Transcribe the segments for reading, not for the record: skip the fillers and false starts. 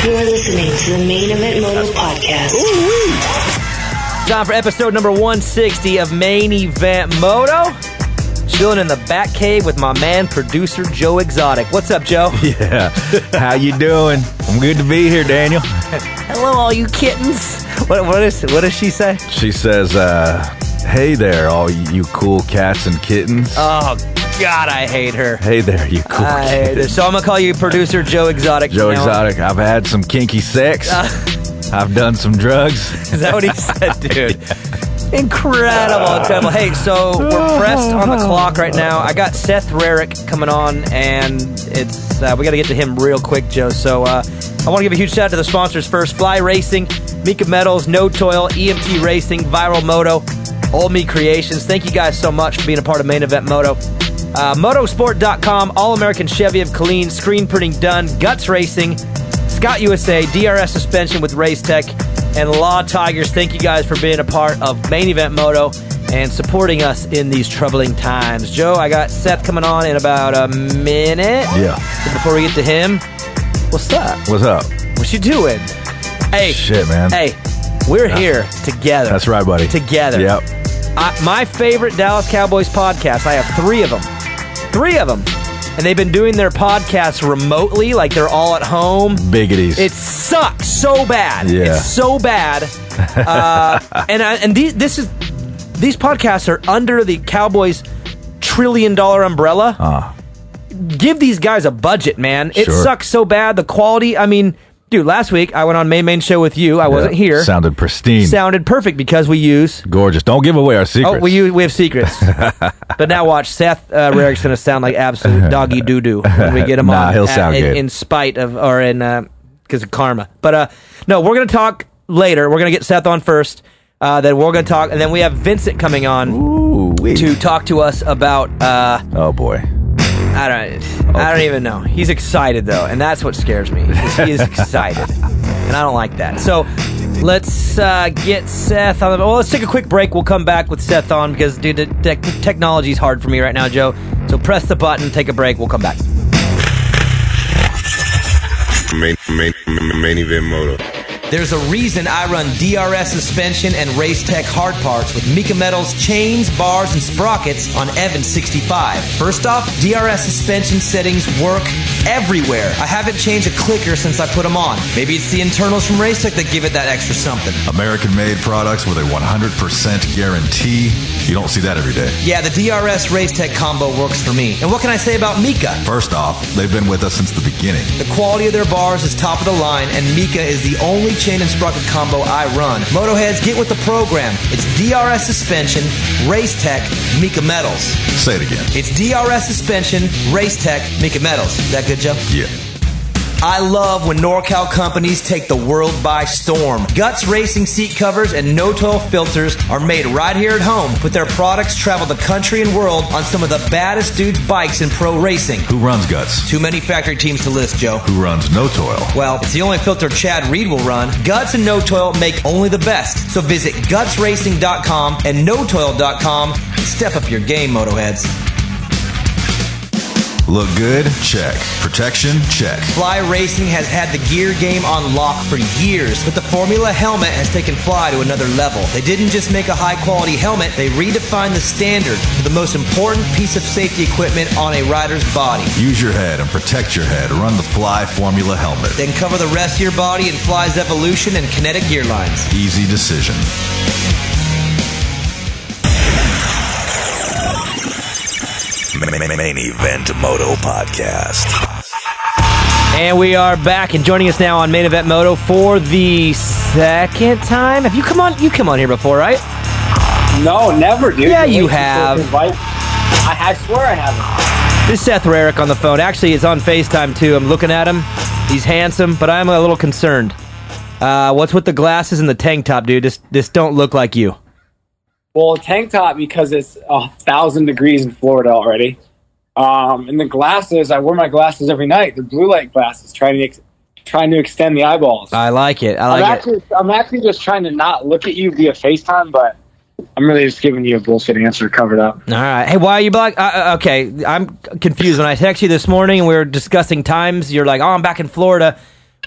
You are listening to the Main Event Moto podcast. Time for episode number 160 of Main Event Moto. Chilling in the back cave with my man, producer Joe Exotic. What's up, Joe? Yeah. How you doing? I'm good to be here, Daniel. Hello, all you kittens. What does she say? She says, hey there, all you cool cats and kittens. Oh, God, I hate her. Hey there, you cool I hate her. kittens. So I'm going to call you producer Joe Exotic. Joe Exotic. I've had some kinky sex. I've done some drugs. Is that what he said, dude? Incredible. Hey, so we're pressed on the clock right now. I got Seth Rarick coming on, and it's we got to get to him real quick, Joe. So I want to give a huge shout out to the sponsors first. Fly Racing, Mika Metals, No Toil, EMT Racing, Viral Moto, Old Me Creations. Thank you guys so much for being a part of Main Event Moto. Motosport.com, All-American Chevy of Killeen, screen printing done, Guts Racing, Scott USA, DRS suspension with Race Tech, and Law Tigers. Thank you guys for being a part of Main Event Moto and supporting us in these troubling times. Joe, I got Seth coming on in about a minute. Yeah. So before we get to him, what's up? What's up? What you doing? Hey. Shit, man. Hey, we're here together. That's right, buddy. Together. Yep. My favorite Dallas Cowboys podcast, I have three of them. And they've been doing their podcasts remotely, like they're all at home. Biggities. It sucks so bad. Yeah. It's so bad. These podcasts are under the Cowboys' $1 trillion umbrella. Give these guys a budget, man. It sucks so bad. The quality, I mean, dude, last week I went on Main Show with you. I wasn't here. Sounded pristine. Sounded perfect because we use... Gorgeous. Don't give away our secrets. Oh, we have secrets. But now watch, Seth Rarick's going to sound like absolute doggy doo-doo when we get him on. He'll sound good. In spite of, or in, because of karma. But no, we're going to talk later. We're going to get Seth on first. Then we're going to talk, and then we have Vincent coming on to talk to us about... oh, boy. I don't even know. He's excited, though, and that's what scares me. He is excited, and I don't like that. So let's get Seth on. Well, let's take a quick break. We'll come back with Seth on because, dude, the technology's hard for me right now, Joe. So press the button, take a break. We'll come back. Main Event Moto. There's a reason I run DRS suspension and Race Tech hard parts with Mika Metals chains, bars, and sprockets on Evans 65. First off, DRS suspension settings work everywhere. I haven't changed a clicker since I put them on. Maybe it's the internals from Race Tech that give it that extra something. American-made products with a 100% guarantee. You don't see that every day. Yeah, the DRS Race Tech combo works for me. And what can I say about Mika? First off, they've been with us since the beginning. The quality of their bars is top of the line, and Mika is the only chain and sprocket combo I run. Motoheads, get with the program. It's DRS suspension, Race Tech, Mika Metals. Say it again. It's DRS suspension, Race Tech, Mika Metals. Is that good, Joe? Yeah. I love when NorCal companies take the world by storm. Guts Racing seat covers and no-toil filters are made right here at home, but their products travel the country and world on some of the baddest dudes' bikes in pro racing. Who runs Guts? Too many factory teams to list, Joe. Who runs No Toil? Well, it's the only filter Chad Reed will run. Guts and No Toil make only the best. So visit gutsracing.com and notoil.com and step up your game, Motoheads. Look good? Check. Protection? Check. Fly Racing has had the gear game on lock for years, but the Formula helmet has taken Fly to another level. They didn't just make a high-quality helmet, they redefined the standard for the most important piece of safety equipment on a rider's body. Use your head and protect your head. Run the Fly Formula helmet. Then cover the rest of your body in Fly's Evolution and Kinetic gear lines. Easy decision. Main Event Moto Podcast. And we are back, and joining us now on Main Event Moto for the second time. Have you come on? You come on here before, right? No, never, dude. Yeah, you have. I swear I haven't. This is Seth Rarick on the phone. Actually, it's on FaceTime, too. I'm looking at him. He's handsome, but I'm a little concerned. What's with the glasses and the tank top, dude? This don't look like you. Well, tank top because it's 1,000 degrees in Florida already. And the glasses, I wear my glasses every night. They're blue light glasses, trying to extend the eyeballs. I like it. I'm actually just trying to not look at you via FaceTime, but I'm really just giving you a bullshit answer covered up. All right. Hey, why are you black? Okay, I'm confused. When I texted you this morning and we were discussing times, you're like, oh, I'm back in Florida.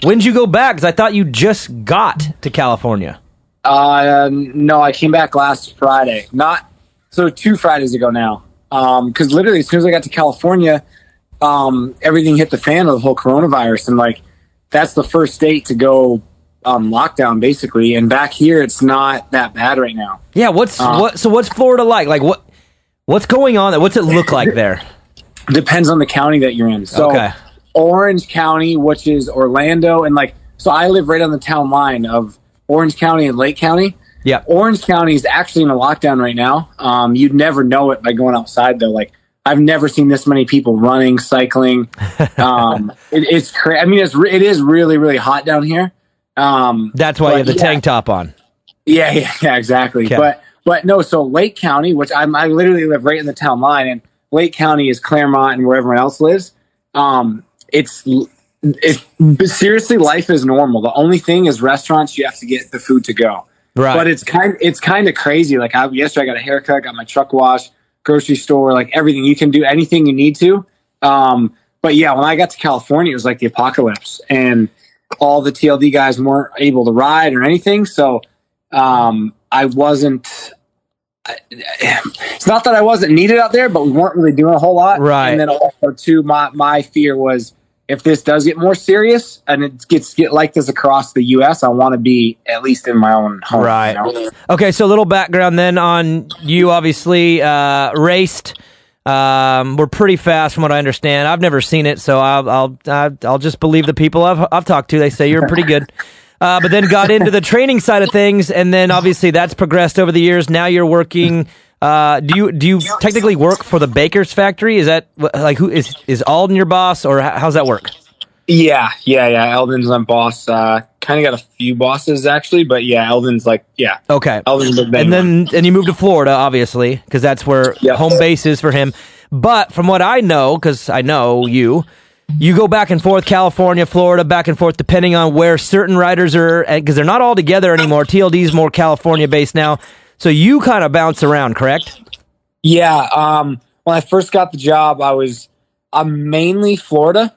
When'd you go back? Because I thought you just got to California. No, I came back last Friday. 2 Fridays ago now. Because literally, as soon as I got to California, everything hit the fan of the whole coronavirus, and like that's the first state to go lockdown basically. And back here, it's not that bad right now. Yeah. What's Florida like? Like what's going on there? What's it look like there? Depends on the county that you're in. So okay. Orange County, which is Orlando, and so I live right on the town line of Orange County and Lake County. Yeah. Orange County is actually in a lockdown right now. You'd never know it by going outside though. Like I've never seen this many people running, cycling. It's crazy. I mean, it is really, really hot down here. That's why you have the tank top on. Yeah, exactly. Okay. But no, so Lake County, which I literally live right in the town line, and Lake County is Claremont and where everyone else lives. It's seriously, life is normal. The only thing is restaurants, you have to get the food to go. Right. But it's kind of crazy. Like yesterday I got a haircut, got my truck washed, grocery store, like everything. You can do anything you need to. But yeah, when I got to California, it was like the apocalypse, and all the TLD guys weren't able to ride or anything. So I wasn't. It's not that I wasn't needed out there, but we weren't really doing a whole lot. Right. And then also too, my fear was if this does get more serious and it gets like this across the U.S., I want to be at least in my own home. Right. You know? Okay. So a little background then on you. Obviously, raced. We're pretty fast from what I understand. I've never seen it, so I'll just believe the people I've talked to. They say you're pretty good. But then got into the training side of things, and then obviously that's progressed over the years. Now you're working. Do you technically work for the Baker's factory? Is that like who is Alden your boss, or how's that work? Yeah. Eldon's my boss. Kind of got a few bosses actually, but yeah, Eldon's Okay. Eldon's the main and then you moved to Florida, obviously, because that's where home base is for him. But from what I know, because I know you go back and forth, California, Florida, back and forth, depending on where certain riders are, because they're not all together anymore. TLD's more California-based now. So you kind of bounce around, correct? Yeah. When I first got the job, I'm mainly Florida.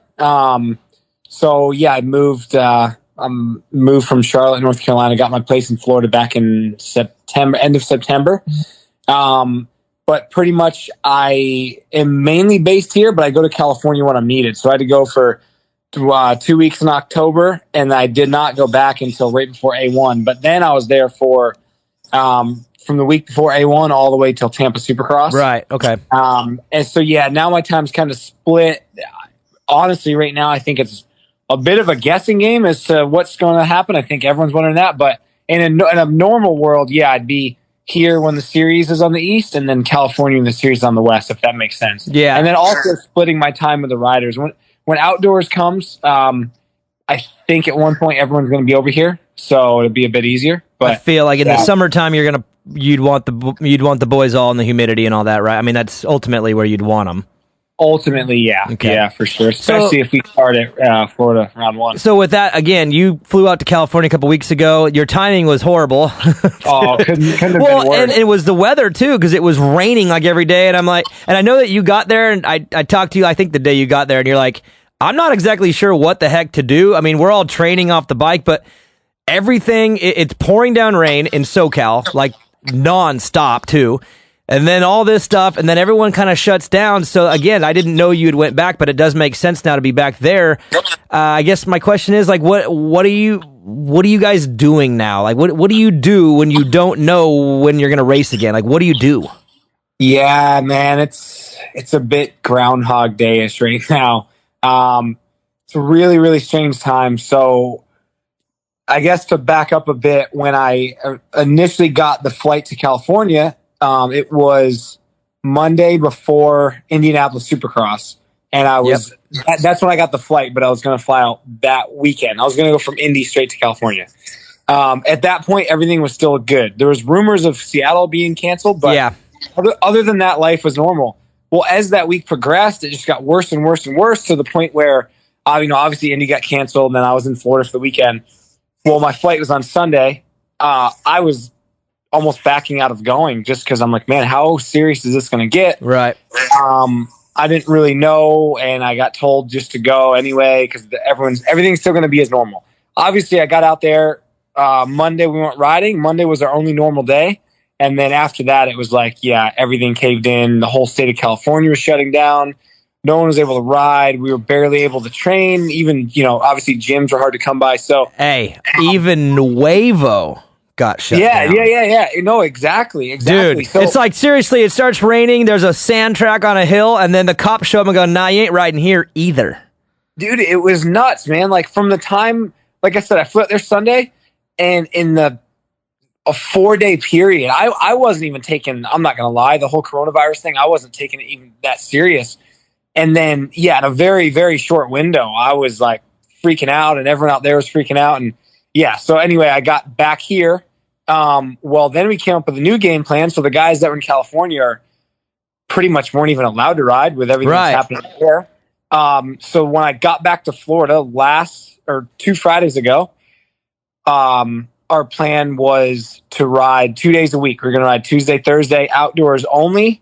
So yeah, I moved from Charlotte, North Carolina, got my place in Florida back in end of September. But pretty much I am mainly based here, but I go to California when I'm needed. So I had to go for 2 weeks in October, and I did not go back until right before A1. But then I was there for from the week before A1 all the way till Tampa Supercross. Right. Okay. And so, yeah, now my time's kind of split. Honestly, right now, I think it's a bit of a guessing game as to what's going to happen. I think everyone's wondering that. But in a normal world, yeah, I'd be here when the series is on the east, and then California when the series is on the west, if that makes sense. Yeah. And then also splitting my time with the riders. When outdoors comes, I think at one point everyone's going to be over here, so it'll be a bit easier. But I feel like in the summertime you'd want the boys all in the humidity and all that, right? I mean, that's ultimately where you'd want them. Ultimately, yeah. Okay. Yeah, for sure. Especially if we start at Florida round one. So with that, again, you flew out to California a couple weeks ago. Your timing was horrible. Couldn't have been worse. And it was the weather too, because it was raining like every day. And I'm like, and I know that you got there, and I talked to you, I think the day you got there, and you're like, I'm not exactly sure what the heck to do. I mean, we're all training off the bike, but everything, it's pouring down rain in SoCal, like nonstop too. And then all this stuff, and then everyone kind of shuts down. So again, I didn't know you had went back, but it does make sense now to be back there. I guess my question is, like, what are you guys doing now? Like, what do you do when you don't know when you're going to race again? Like, what do you do? Yeah, man, it's a bit Groundhog Day-ish right now. It's a really, really strange time. So I guess to back up a bit, when I initially got the flight to California, it was Monday before Indianapolis Supercross. And I was, that's when I got the flight, but I was going to fly out that weekend. I was going to go from Indy straight to California. At that point, everything was still good. There was rumors of Seattle being canceled, but other than that, life was normal. Well, as that week progressed, it just got worse and worse and worse to the point where, obviously Indy got canceled, and then I was in Florida for the weekend. Well, my flight was on Sunday. I was almost backing out of going just because I'm like, man, how serious is this going to get? Right. I didn't really know, and I got told just to go anyway because everything's still going to be as normal. obviously I got out there Monday. We went riding. Monday was our only normal day. And then after that, it was like, yeah, everything caved in. The whole state of California was shutting down. No one was able to ride. We were barely able to train. Even, obviously gyms were hard to come by. So, hey, even Nuevo got shut down. Yeah. No, exactly. Dude, So, it's like, seriously, it starts raining. There's a sand track on a hill, and then the cops show up and go, nah, you ain't riding here either. Dude, it was nuts, man. Like, from the time, like I said, I flew out there Sunday, and in a 4-day period, I wasn't even taking, I'm not going to lie, the whole coronavirus thing, I wasn't taking it even that serious. And then, in a very, very short window, I was like freaking out, and everyone out there was freaking out. And so anyway, I got back here. Well, then we came up with a new game plan. So the guys that were in California are pretty much weren't even allowed to ride with everything that's happening there. So when I got back to Florida 2 Fridays ago, our plan was to ride 2 days a week. We're going to ride Tuesday, Thursday, outdoors only.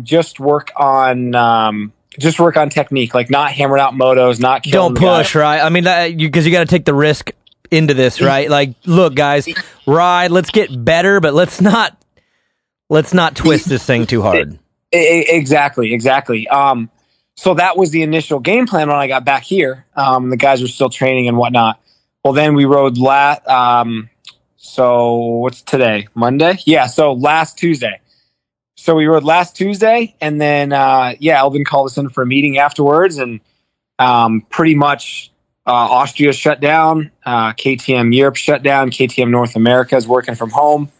Just work on technique, like not hammered out motos, not killing don't push, right? I mean, because you got to take the risk into this, right? Like, look, guys, ride. Let's get better, but let's not twist this thing too hard. Exactly. So that was the initial game plan when I got back here. The guys were still training and whatnot. Well, then we rode so what's today? Monday? Yeah. So last Tuesday. So we rode last Tuesday, and then, Elvin called us in for a meeting afterwards, and pretty much Austria shut down, KTM Europe shut down, KTM North America is working from home.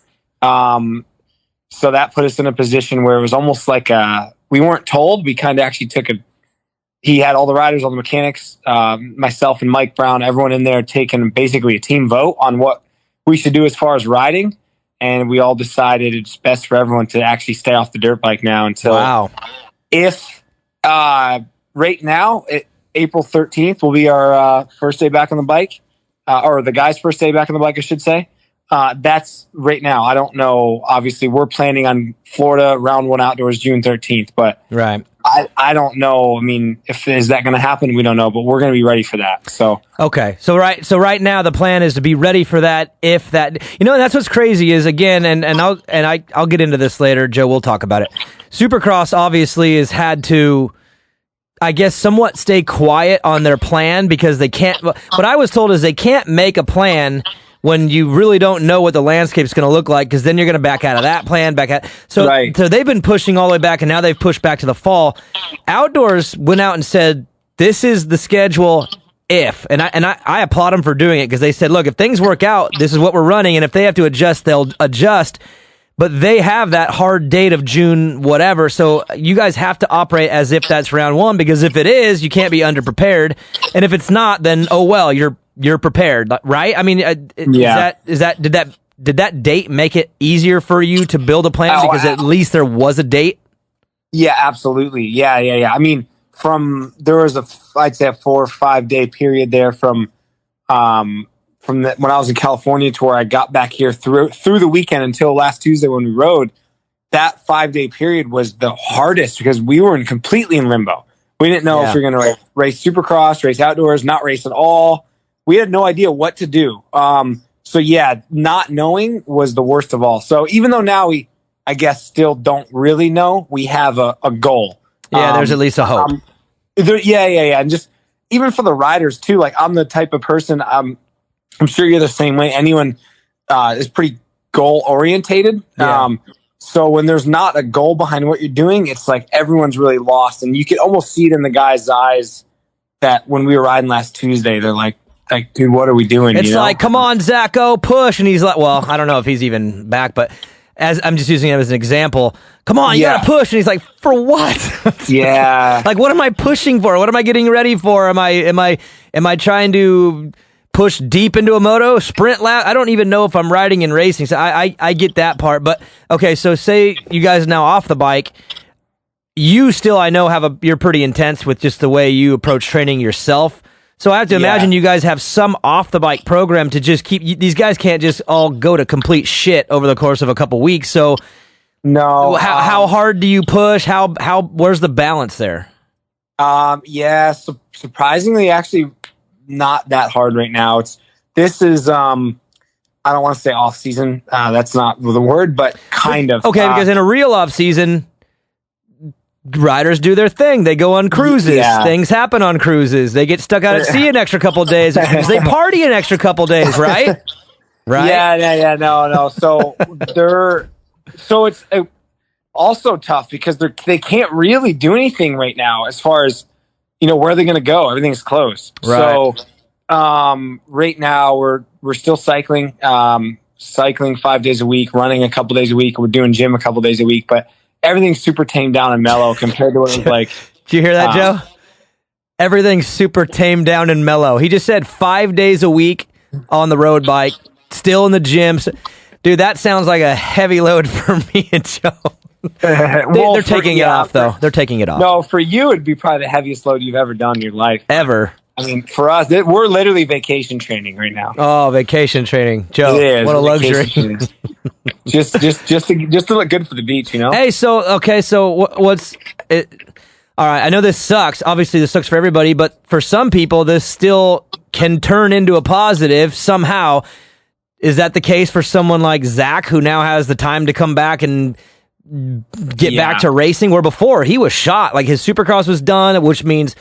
So that put us in a position where it was almost like we weren't told. We kind of actually he had all the riders, all the mechanics, myself and Mike Brown, everyone in there taking basically a team vote on what we should do as far as riding. And we all decided it's best for everyone to actually stay off the dirt bike now until right now, April 13th will be our first day back on the bike, or the guys' first day back on the bike, I should say. That's right now. I don't know. Obviously, we're planning on Florida round 1 outdoors June 13th, but right. I don't know. I mean, is that going to happen? We don't know, but we're going to be ready for that. So okay, so right now the plan is to be ready for that. If that, and that's what's crazy is, again, and I'll get into this later. Joe, we'll talk about it. Supercross obviously has had to, I guess, somewhat stay quiet on their plan because they can't. What I was told is they can't make a plan when you really don't know what the landscape's going to look like, because then you're going to back out of that plan, So they've been pushing all the way back, and now they've pushed back to the fall. Outdoors went out and said, this is the schedule if. And I applaud them for doing it, because they said, look, if things work out, this is what we're running, and if they have to adjust, they'll adjust. But they have that hard date of June whatever, so you guys have to operate as if that's round 1, because if it is, you can't be underprepared. And if it's not, then, oh well, you're prepared, right? I mean, did that date make it easier for you to build a plan because at least there was a date? Yeah, absolutely. Yeah. I mean, there was I'd say a 4 or 5 day period there from when I was in California to where I got back here through the weekend until last Tuesday when we rode. That 5-day period was the hardest because we were completely in limbo. We didn't know if we were going to race Supercross, race outdoors, not race at all. We had no idea what to do. So not knowing was the worst of all. So even though now we, I guess, still don't really know, we have a goal. Yeah, there's at least a hope. And just even for the riders too. Like, I'm the type of person. I'm sure you're the same way. Anyone is pretty goal orientated. Yeah. So when there's not a goal behind what you're doing, it's like everyone's really lost, and you can almost see it in the guys' eyes that when we were riding last Tuesday, they're like, dude, what are we doing? It's like, come on, Zacho, push. And he's like, well, I don't know if he's even back, but as I'm just using him as an example. Come on, you gotta push. And he's like, for what? Yeah. Like, what am I pushing for? What am I getting ready for? Am I trying to push deep into a moto, sprint lap? I don't even know if I'm riding and racing. So I get that part. But okay, so say you guys are now off the bike. You still, I know, you're pretty intense with just the way you approach training yourself. So I have to imagine you guys have some off-the-bike program to just keep... These guys can't just all go to complete shit over the course of a couple weeks. So no, how hard do you push? Where's the balance there? Surprisingly, actually not that hard right now. this is I don't want to say off season. That's not the word, but kind of. Okay, because in a real off season, riders do their thing. They go on cruises. Yeah. Things happen on cruises. They get stuck out at sea an extra couple of days. They party an extra couple of days, right? Right? Yeah. No. So it's also tough because they can't really do anything right now as far as, where are they going to go? Everything's closed. Right. So right now we're still cycling 5 days a week, running a couple days a week. We're doing gym a couple days a week, but everything's super tamed down and mellow compared to what it was like. Did you hear that, Joe? Everything's super tamed down and mellow. He just said 5 days a week on the road bike, still in the gym. Dude, that sounds like a heavy load for me and Joe. They're taking it off, though. They're taking it off. No, for you, it'd be probably the heaviest load you've ever done in your life. Ever. I mean, for us, we're literally vacation training right now. Oh, vacation training, Joe! What a luxury! just to look good for the beach, Hey, so what's it? All right, I know this sucks. Obviously, this sucks for everybody, but for some people, this still can turn into a positive somehow. Is that the case for someone like Zach, who now has the time to come back and get back to racing? Where before he was shot, like his Supercross was done, which means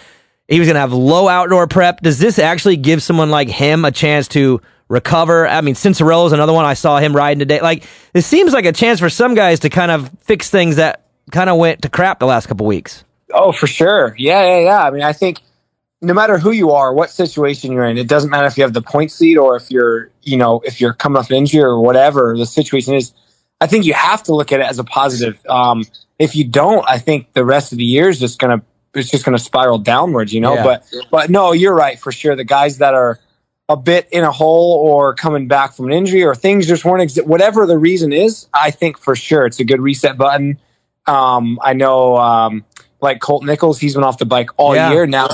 he was going to have low outdoor prep. Does this actually give someone like him a chance to recover? I mean, Cincerella's another one. I saw him riding today. Like, it seems like a chance for some guys to kind of fix things that kind of went to crap the last couple weeks. Oh, for sure. Yeah. I mean, I think no matter who you are, what situation you're in, it doesn't matter if you have the point seat or if you're coming off an injury or whatever the situation is. I think you have to look at it as a positive. If you don't, I think the rest of the year is just going to spiral downwards, Yeah. But no, you're right for sure. The guys that are a bit in a hole or coming back from an injury or things just weren't whatever the reason is, I think for sure it's a good reset button. I know, like Colt Nichols, he's been off the bike all year. Now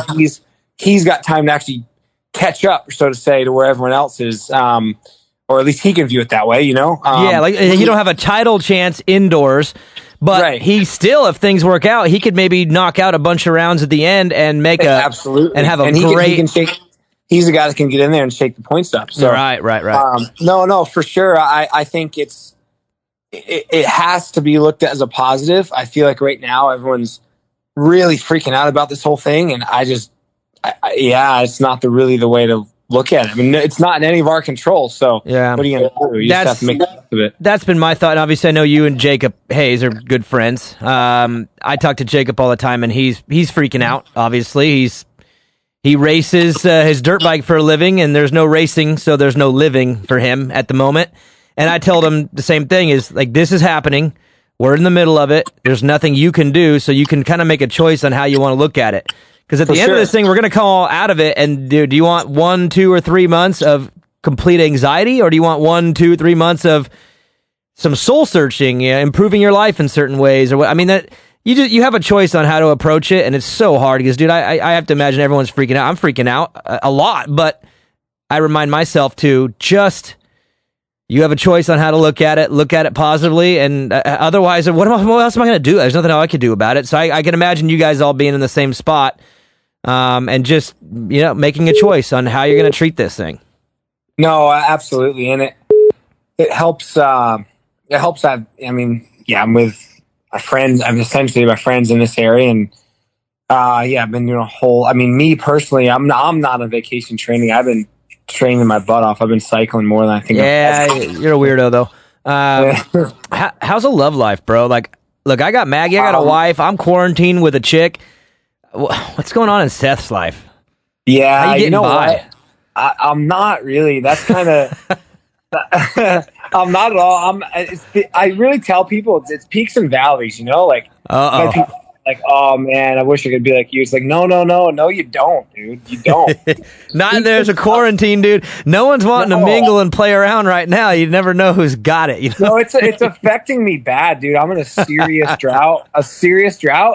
he's got time to actually catch up, so to say, to where everyone else is. Or at least he can view it that way, like you don't have a title chance indoors. But he still, if things work out, he could maybe knock out a bunch of rounds at the end and make absolutely and have a great. He's the guy that can get in there and shake the points up. So right. No, for sure. I think it has to be looked at as a positive. I feel like right now everyone's really freaking out about this whole thing, and it's not really the way to look at it. I mean, it's not in any of our control. So what are you going to do? You just have to make the best of it. That's been my thought. And obviously, I know you and Jacob Hayes are good friends. I talk to Jacob all the time, and he's freaking out. Obviously, he races his dirt bike for a living, and there's no racing, so there's no living for him at the moment. And I told him the same thing: is like, this is happening. We're in the middle of it. There's nothing you can do, so you can kind of make a choice on how you want to look at it. Because at the end of this thing, we're going to come all out of it. And do you want 1, 2, or 3 months of complete anxiety, or do you want 1, 2, 3 months of some soul searching, improving your life in certain ways, or what? I mean, that you have a choice on how to approach it, and it's so hard because, dude, I have to imagine everyone's freaking out. I'm freaking out a lot, but I remind myself to just. You have a choice on how to look at it positively, and otherwise, what else am I going to do? There's nothing I could do about it. So I can imagine you guys all being in the same spot, and just making a choice on how you're going to treat this thing. No, absolutely, and it helps. It helps. I'm with my friends. I'm essentially my friends in this area, and I've been doing a whole. I mean, me personally, I'm not on vacation training. I've been training my butt off. I've been cycling more than I think. Yeah, you're a weirdo though. How's a love life, bro? Like, look, I got Maggie, I got a wife, I'm quarantined with a chick. What's going on in Seth's life? Yeah, how you getting by? I'm not really. That's kind of. I'm not at all. I really tell people it's peaks and valleys. Like people, like, oh man, I wish I could be like you. It's like, no, you don't, dude. You don't. Not there's a quarantine, dude. No one's wanting to mingle and play around right now. You never know who's got it. No, it's affecting me bad, dude. I'm in a serious drought.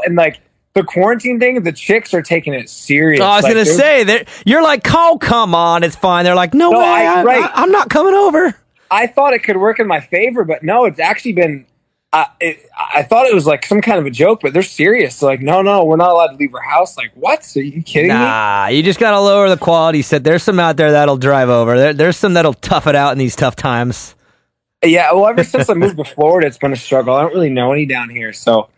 And like the quarantine thing, the chicks are taking it serious. Oh, I was gonna say, you're like, oh, come on, it's fine. They're like, no way, I'm not coming over. I thought it could work in my favor, but no, it's actually been. I thought it was like some kind of a joke, but they're serious. They're like, no, we're not allowed to leave our house. Like, what? Are you kidding me? Nah, you just got to lower the quality set. There's some out there that'll drive over. There's some that'll tough it out in these tough times. Yeah, well, ever since I moved to Florida, it's been a struggle. I don't really know any down here, so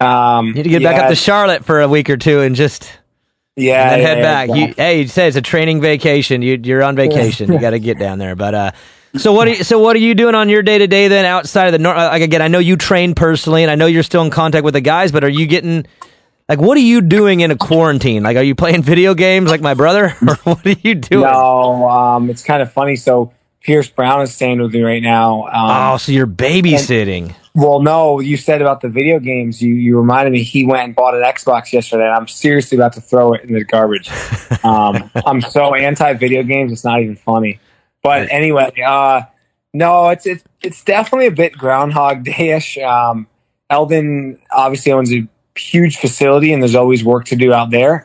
you need to get back up to Charlotte for a week or two and just head back. Exactly. You say it's a training vacation. You're on vacation. You got to get down there. But so what are you doing on your day to day then outside of the like again? I know you train personally, and I know you're still in contact with the guys. But are you getting like what are you doing in a quarantine? Like, are you playing video games like my brother, or what are you doing? No, it's kind of funny. So Pierce Brown is staying with me right now. So you're babysitting. Well, no, you said about the video games. You reminded me he went and bought an Xbox yesterday, and I'm seriously about to throw it in the garbage. I'm so anti-video games, it's not even funny. But anyway, no, it's definitely a bit Groundhog Day-ish. Eldon obviously owns a huge facility, and there's always work to do out there.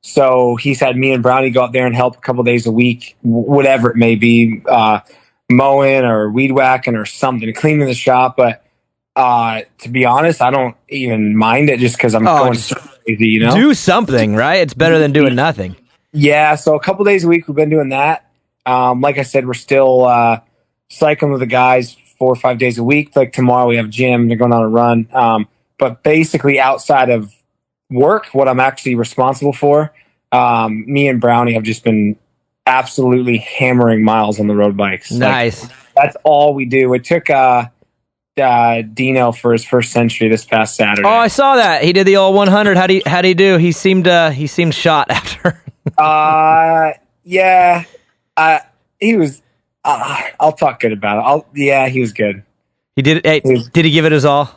So he's had me and Brownie go out there and help a couple days a week, whatever it may be, mowing or weed whacking or something, cleaning the shop. But to be honest, I don't even mind it just because I'm going so crazy, you know? Do something, right? It's better than doing nothing. Yeah, so a couple days a week we've been doing that. Like I said, we're still cycling with the guys 4 or 5 days a week. Like tomorrow we have a gym, they're going on a run. But basically outside of work, what I'm actually responsible for, me and Brownie have just been absolutely hammering miles on the road bikes. Nice. Like, that's all we do. It took Dino for his first century this past Saturday. Oh, I saw that. He did the all 100. How'd he do? He seemed shot after. Yeah. He was. I'll talk good about it. He was good. He did. Hey, did he give it his all?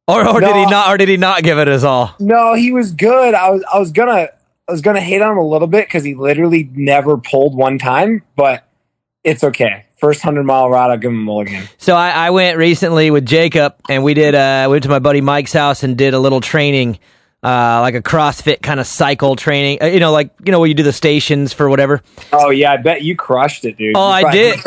Or no, did he not? Or did he not give it his all? No, he was good. I was gonna hate on him a little bit because he literally never pulled one time, but it's okay. First 100-mile ride, I'll give him a mulligan. So I went recently with Jacob, and we went to my buddy Mike's house and did a little training, like a CrossFit kind of cycle training. Where you do the stations for whatever. Oh yeah, I bet you crushed it, dude. Oh, I did.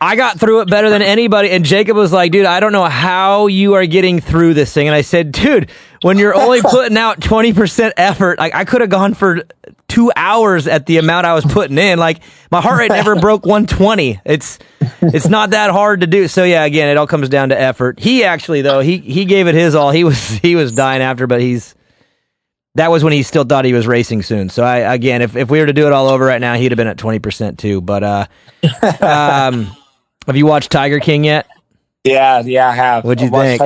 I got through it better than anybody. And Jacob was like, dude, I don't know how you are getting through this thing. And I said, dude, when you're only putting out 20% effort, like I could have gone for 2 hours at the amount I was putting in. Like my heart rate never broke 120. It's not that hard to do. So yeah, again, it all comes down to effort. He actually though, he gave it his all. He was dying after, but that was when he still thought he was racing soon. So if we were to do it all over right now, he'd have been at 20% too. But have you watched Tiger King yet? Yeah, I have. What'd you think?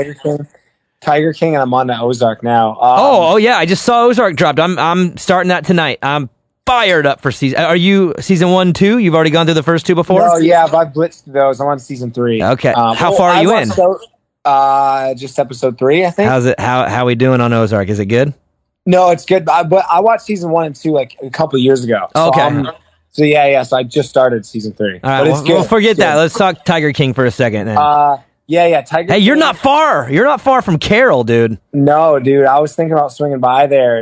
Tiger King, and I'm on to Ozark now. Oh yeah, I just saw Ozark dropped. I'm starting that tonight. I'm fired up for season. Are you season 1, 2? You've already gone through the first 2 before? No, yeah, but I've blitzed those. I'm on season 3. Okay. How far are you in? Just episode 3, I think. How's it? How we doing on Ozark? Is it good? No, it's good. But I watched season 1 and 2 like a couple of years ago. So okay. So so I just started season 3. All right, we'll forget that. Let's talk Tiger King for a second. Then. Yeah, Tiger. Hey, you're not far. You're not far from Carroll, dude. No, dude. I was thinking about swinging by there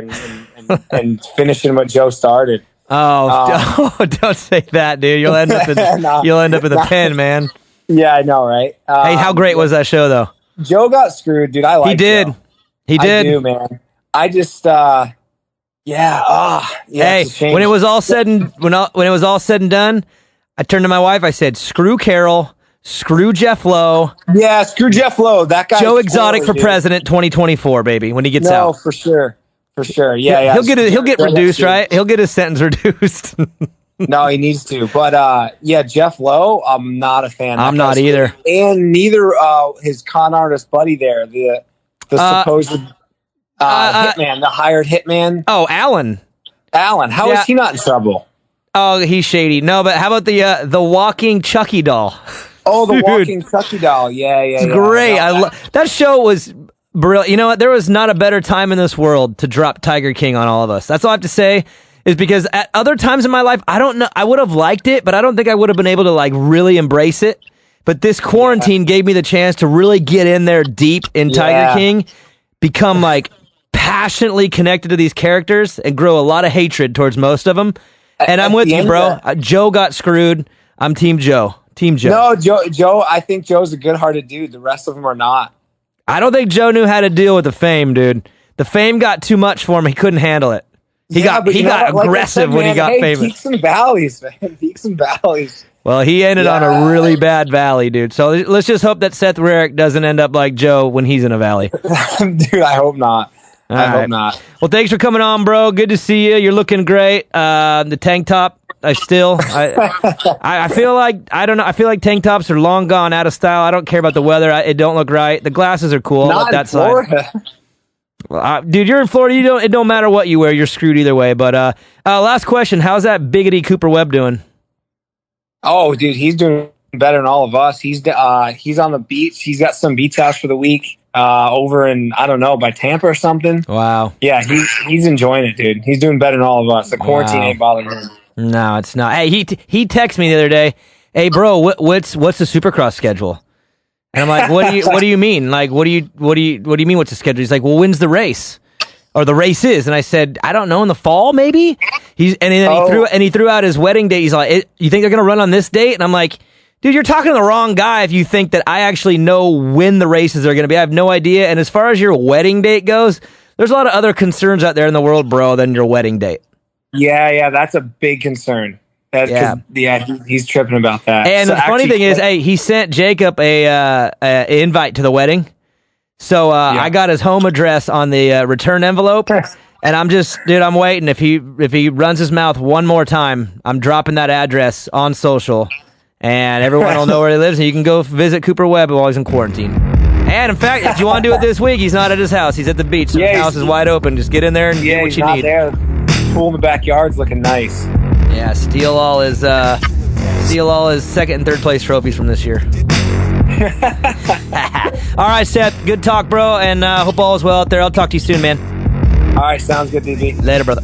and finishing what Joe started. Oh, don't say that, dude. You'll end up in the pen, man. Yeah, I know, right? Hey, how great was that show, though? Joe got screwed, dude. I like. He did. Joe. He did. I do, man. I just, Hey, when it was all said and done, I turned to my wife. I said, "Screw Carroll, screw Jeff Lowe." Yeah, screw Jeff Lowe. That guy. Joe Exotic for president, 2024, baby. When he gets out, for sure. Yeah. He'll get reduced, right? He'll get his sentence reduced. No, he needs to. But Jeff Lowe, I'm not a fan. I'm not either. And neither his con artist buddy there, the supposed. Hitman, the hired hitman. Oh, Alan. How is he not in trouble? Oh, he's shady. No, but how about the walking Chucky doll? Oh, the walking Chucky doll. Yeah. It's great. That show was brilliant. You know what? There was not a better time in this world to drop Tiger King on all of us. That's all I have to say. Is because at other times in my life, I don't know. I would have liked it, but I don't think I would have been able to like really embrace it. But this quarantine gave me the chance to really get in there deep in Tiger King, become like passionately connected to these characters and grow a lot of hatred towards most of them. And I'm with you, bro. Joe got screwed. I'm Team Joe. Team Joe. No, Joe. I think Joe's a good-hearted dude. The rest of them are not. I don't think Joe knew how to deal with the fame, dude. The fame got too much for him. He couldn't handle it. He got aggressive when he got famous. Peaks and valleys, man. Peaks and valleys. Well, he ended on a really bad valley, dude. So let's just hope that Seth Rarick doesn't end up like Joe when he's in a valley. Dude, I hope not. I hope not. Well, thanks for coming on, bro. Good to see you. You're looking great. The tank top, I feel like, I don't know. I feel like tank tops are long gone, out of style. I don't care about the weather. It don't look right. The glasses are cool. Not let that in Florida. slide. Well, dude, you're in Florida. It don't matter what you wear. You're screwed either way. But last question: how's that biggity Cooper Webb doing? Oh, dude, he's doing better than all of us. He's on the beach. He's got some beach house for the week over in, I don't know, by Tampa or something. Wow. Yeah, he's enjoying it, dude. He's doing better than all of us. The quarantine ain't bothering him. No, it's not. Hey, he texted me the other day. Hey, bro, what's the Supercross schedule? And I'm like, what do you mean? Like, what do you mean? What's the schedule? He's like, well, when's the race? Or the race is? And I said, I don't know, in the fall maybe. He threw out his wedding date. He's like, you think they're gonna run on this date? And I'm like, dude, you're talking to the wrong guy if you think that I actually know when the races are gonna be. I have no idea. And as far as your wedding date goes, there's a lot of other concerns out there in the world, bro, than your wedding date. Yeah, that's a big concern. He's tripping about that. And so the funny thing is, hey, he sent Jacob a invite to the wedding. So I got his home address on the return envelope, and I'm waiting. If he runs his mouth one more time, I'm dropping that address on social, and everyone will know where he lives, and you can go visit Cooper Webb while he's in quarantine. And in fact, if you want to do it this week, he's not at his house. He's at the beach. So his house is wide open. Just get in there and get what you need. There. The pool in the backyard's looking nice. Yeah, steal all his second and third place trophies from this year. All right, Seth. Good talk, bro, and hope all is well out there. I'll talk to you soon, man. All right, sounds good, DB. Later, brother.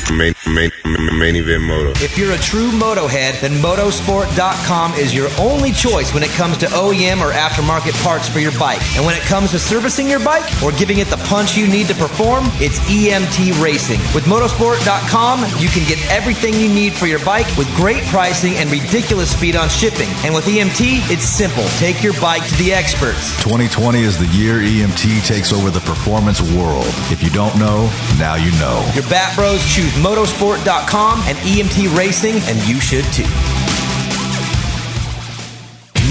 Main event moto. If you're a true Motohead, then motosport.com is your only choice when it comes to OEM or aftermarket parts for your bike. And when it comes to servicing your bike or giving it the punch you need to perform, it's EMT Racing. With motosport.com, you can get everything you need for your bike with great pricing and ridiculous speed on shipping. And with EMT, it's simple. Take your bike to the experts. 2020 is the year EMT takes over the performance world. If you don't know, now you know. Your Bat Bros choose motosport.com and EMT Racing, and you should too.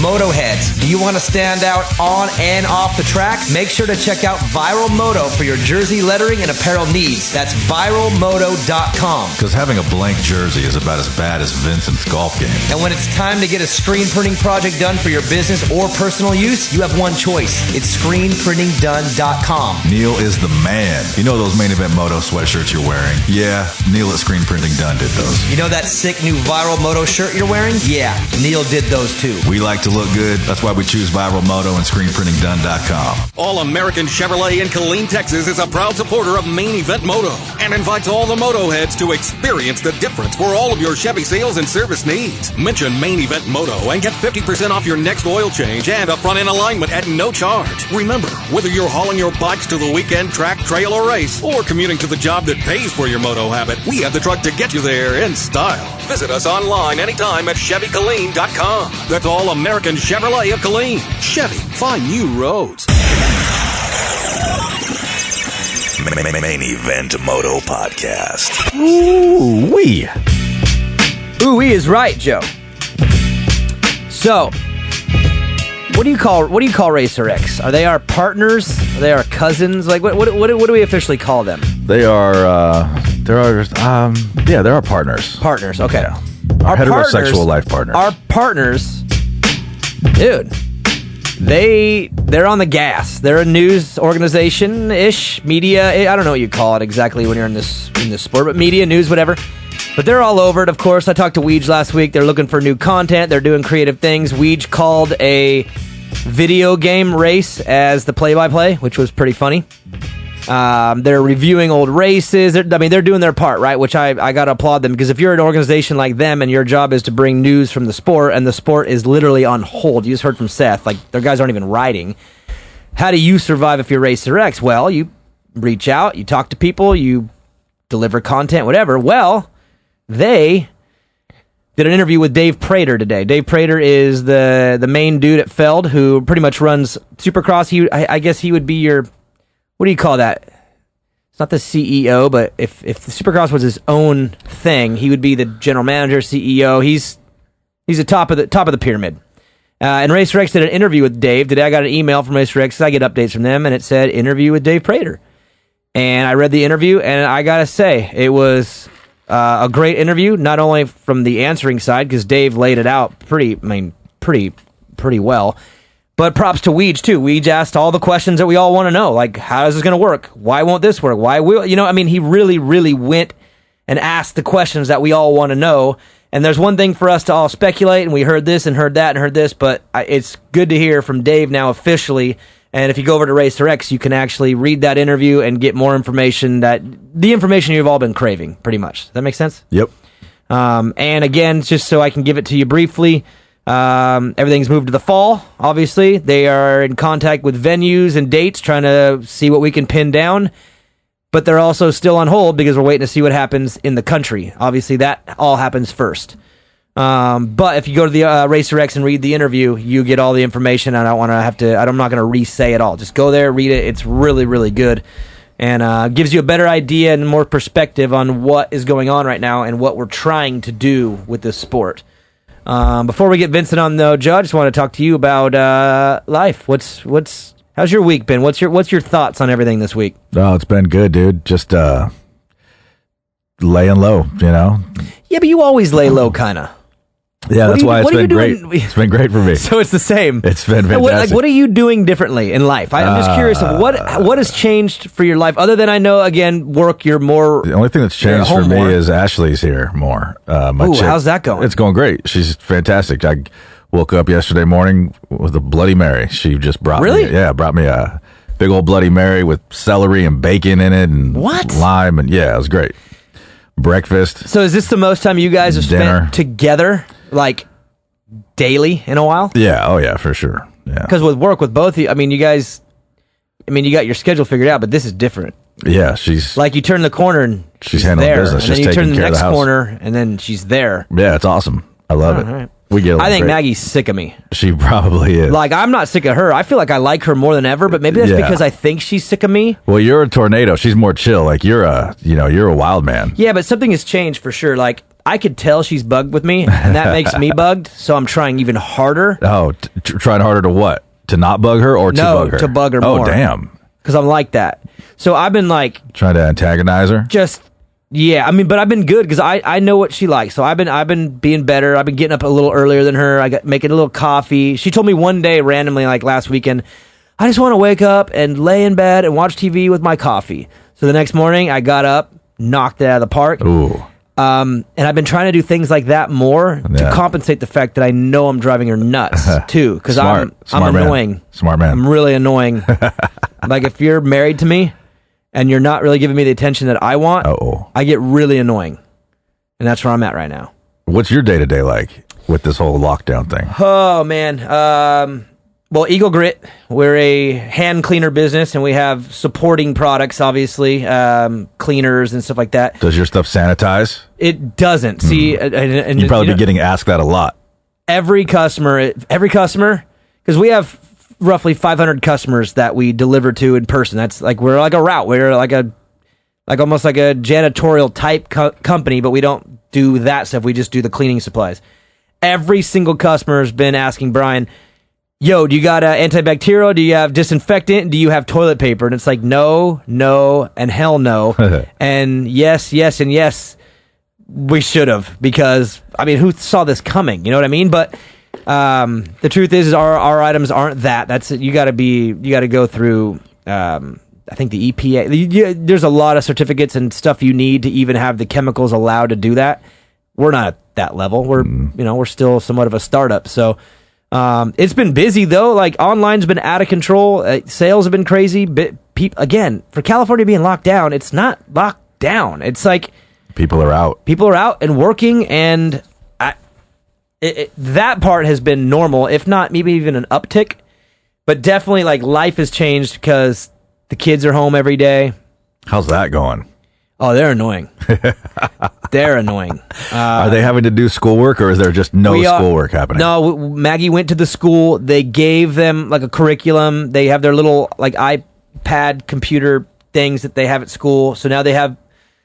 Motoheads, do you want to stand out on and off the track? Make sure to check out Viral Moto for your jersey lettering and apparel needs. That's viralmoto.com. Because having a blank jersey is about as bad as Vincent's golf game. And when it's time to get a screen printing project done for your business or personal use, you have one choice. It's screenprintingdone.com. Neil is the man. You know those Main Event Moto sweatshirts you're wearing? Yeah, Neil at Screen Printing Done did those. You know that sick new Viral Moto shirt you're wearing? Yeah, Neil did those too. We like to look good. That's why we choose Viral Moto and ScreenPrintingDone.com. All American Chevrolet in Killeen, Texas is a proud supporter of Main Event Moto and invites all the Moto heads to experience the difference for all of your Chevy sales and service needs. Mention Main Event Moto and get 50% off your next oil change and a front end alignment at no charge. Remember, whether you're hauling your bikes to the weekend track, trail, or race, or commuting to the job that pays for your moto habit, we have the truck to get you there in style. Visit us online anytime at ChevyKilleen.com. That's all American Chevrolet of Killeen. Chevy, find new roads. Main Event Moto Podcast. Ooh-wee. Ooh-wee is right, Joe. So, what do you call Racer X? Are they our partners? Are they our cousins? Like, what do we officially call them? They're our partners. Partners, okay. Yeah. Our heterosexual life partners. Our partners, dude, they're on the gas. They're a news organization-ish, media. I don't know what you call it exactly when you're in this sport, but media, news, whatever. But they're all over it, of course. I talked to Weege last week. They're looking for new content. They're doing creative things. Weege called a video game race as the play-by-play, which was pretty funny. They're reviewing old races. They're doing their part, right? Which I got to applaud them, because if you're an organization like them and your job is to bring news from the sport, and the sport is literally on hold, you just heard from Seth, like their guys aren't even riding. How do you survive if you're Racer X? Well, you reach out, you talk to people, you deliver content, whatever. Well, they did an interview with Dave Prater today. Dave Prater is the main dude at Feld who pretty much runs Supercross. I guess he would be your, what do you call that? It's not the CEO, but if the Supercross was his own thing, he would be the general manager, CEO. He's the top of the pyramid. And Racer X did an interview with Dave. Today I got an email from Racer X. I get updates from them, and it said interview with Dave Prater. And I read the interview, and I gotta say, it was a great interview. Not only from the answering side, because Dave laid it out pretty well. But props to Weege, too. Weege asked all the questions that we all want to know. Like, how is this going to work? Why won't this work? Why will... he really, really went and asked the questions that we all want to know. And there's one thing for us to all speculate, and we heard this and heard that and heard this, but it's good to hear from Dave now officially. And if you go over to Racer X, you can actually read that interview and get more information, the information you've all been craving, pretty much. Does that make sense? Yep. And again, just so I can give it to you briefly... everything's moved to the fall, obviously. They are in contact with venues and dates, trying to see what we can pin down. But they're also still on hold because we're waiting to see what happens in the country. Obviously, that all happens first. But if you go to the Racer X and read the interview, you get all the information. I don't want to have to. I'm not going to re-say it all. Just go there, read it. It's really, really good, and gives you a better idea and more perspective on what is going on right now and what we're trying to do with this sport. Before we get Vincent on, though, Joe, I just want to talk to you about life. How's your week been? What's your thoughts on everything this week? Oh, it's been good, dude. Just laying low, Yeah, but you always lay low, kind of. Yeah, that's why it's been great. It's been great for me. So it's the same. It's been fantastic. What are you doing differently in life? I'm just curious of what has changed for your life, other than I know, again, work, you're more... The only thing that's changed for me is Ashley's here more. How's that going? It's going great. She's fantastic. I woke up yesterday morning with a Bloody Mary. She just brought me... Yeah, brought me a big old Bloody Mary with celery and bacon in it and lime. And yeah, it was great. Breakfast. So is this the most time you guys have spent together, like, daily in a while? Yeah. Oh, yeah, for sure. Yeah. Because with work with both of you, you guys, you got your schedule figured out, but this is different. Yeah, she's... Like, you turn the corner and she's handling there. business. And then She's you turn taking the care of next the house. corner, and then she's there. Yeah, it's awesome. I love it. Right. We get I think great. Maggie's sick of me. She probably is. Like, I'm not sick of her. I feel like I like her more than ever, but maybe that's because I think she's sick of me. Well, you're a tornado. She's more chill. Like, you're a wild man. Yeah, but something has changed for sure. Like, I could tell she's bugged with me, and that makes me bugged, so I'm trying even harder. Oh, trying harder to what? To not bug her or to bug her? No, to bug her more. Oh, damn. Because I'm like that. So I've been like... Trying to antagonize her? Just... Yeah, but I've been good because I know what she likes. So I've been being better. I've been getting up a little earlier than her. I got making a little coffee. She told me one day randomly, like last weekend, I just want to wake up and lay in bed and watch TV with my coffee. So the next morning I got up, knocked it out of the park. Ooh. And I've been trying to do things like that more to compensate the fact that I know I'm driving her nuts too. Because I'm annoying. Man. Smart man. I'm really annoying. Like if you're married to me and you're not really giving me the attention that I want, I get really annoying. And that's where I'm at right now. What's your day-to-day like with this whole lockdown thing? Oh, man. Well, Eagle Grit, we're a hand cleaner business, and we have supporting products, obviously, cleaners and stuff like that. Does your stuff sanitize? It doesn't. See, and you'd probably be getting asked that a lot. Every customer, because we have roughly 500 customers that we deliver to in person. That's like, we're like a route. We're like almost like a janitorial type company, but we don't do that stuff. We just do the cleaning supplies. Every single customer has been asking Brian, yo, do you got antibacterial? Do you have disinfectant? Do you have toilet paper? And it's like, no, and hell no. And yes, and yes, we should have, because, who saw this coming? You know what I mean? But the truth is our items aren't that. That's you got to go through, I think the EPA. There's a lot of certificates and stuff you need to even have the chemicals allowed to do that. We're not at that level. We're still somewhat of a startup. So, it's been busy though. Like online's been out of control. Sales have been crazy. Again, for California being locked down, it's not locked down. It's like people are out and working, and that part has been normal, if not maybe even an uptick. But definitely, like, life has changed because the kids are home every day. How's that going? Oh, they're annoying. They're annoying. Are they having to do schoolwork, or is there just no schoolwork happening? No, Maggie went to the school. They gave them like a curriculum. They have their little like iPad computer things that they have at school. So now they have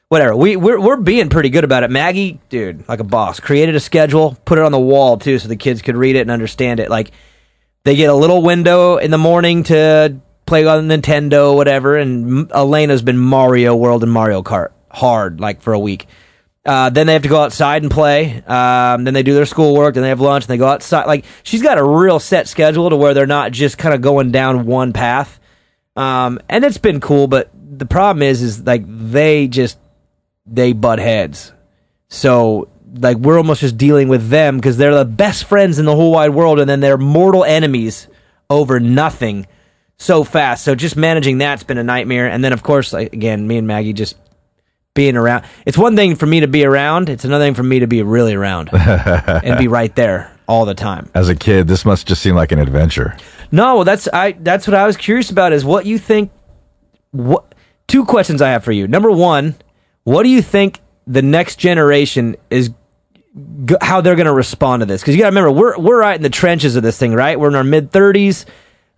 whatever. We're being pretty good about it. Maggie, dude, like a boss, created a schedule, put it on the wall too, so the kids could read it and understand it. Like they get a little window in the morning to play on Nintendo, whatever. And Elena's been Mario World and Mario Kart hard, like for a week. Then they have to go outside and play. Then they do their schoolwork. Then they have lunch and they go outside. Like she's got a real set schedule to where they're not just kind of going down one path. And it's been cool, but the problem is like they butt heads. So like we're almost just dealing with them because they're the best friends in the whole wide world, and then they're mortal enemies over nothing so fast. So just managing that's been a nightmare. And then of course, like, again, me and Maggie just being around. It's one thing for me to be around. It's another thing for me to be really around and be right there all the time. As a kid, this must just seem like an adventure. No, that's what I was curious about is what you think. Two questions I have for you. Number one, what do you think the next generation is, how they're going to respond to this? Because you got to remember, we're right in the trenches of this thing, right? We're in our mid-30s.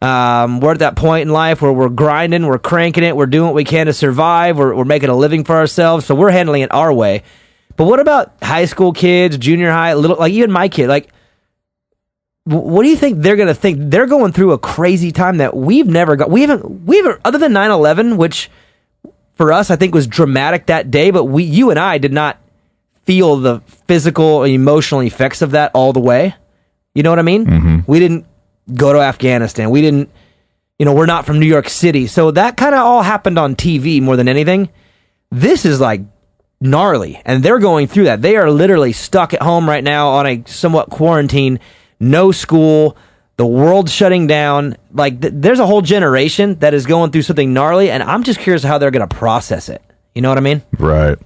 We're at that point in life where we're grinding, we're cranking it, we're doing what we can to survive, we're making a living for ourselves, so we're handling it our way. But what about high school kids, junior high, little, like even my kid? Like, what do you think they're going to think? They're going through a crazy time that we've never got. We haven't, other than 9/11, which for us I think was dramatic that day, but you and I did not feel the physical and emotional effects of that all the way. You know what I mean? Mm-hmm. We didn't go to Afghanistan. We didn't, we're not from New York City. So that kind of all happened on TV more than anything. This is like gnarly, and they're going through that. They are literally stuck at home right now on a somewhat quarantine, no school, the world's shutting down. Like there's a whole generation that is going through something gnarly, and I'm just curious how they're going to process it. You know what I mean? Right.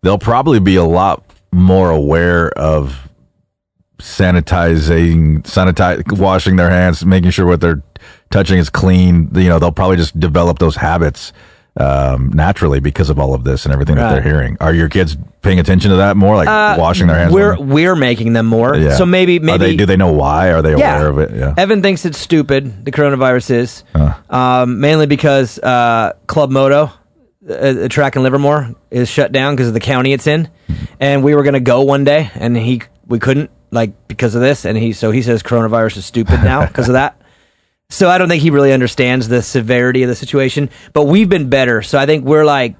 They'll probably be a lot more aware of washing their hands, making sure what they're touching is clean. They'll probably just develop those habits naturally because of all of this and everything that they're hearing. Are your kids paying attention to that more, like washing their hands? We're making them more. Yeah. So maybe do they know why? Are they aware of it? Yeah. Evan thinks it's stupid. The coronavirus is mainly because Club Moto, a track in Livermore, is shut down because of the county it's in, and we were going to go one day, and we couldn't, like, because of this, and he says coronavirus is stupid now because of that. So I don't think he really understands the severity of the situation, but we've been better. So I think we're like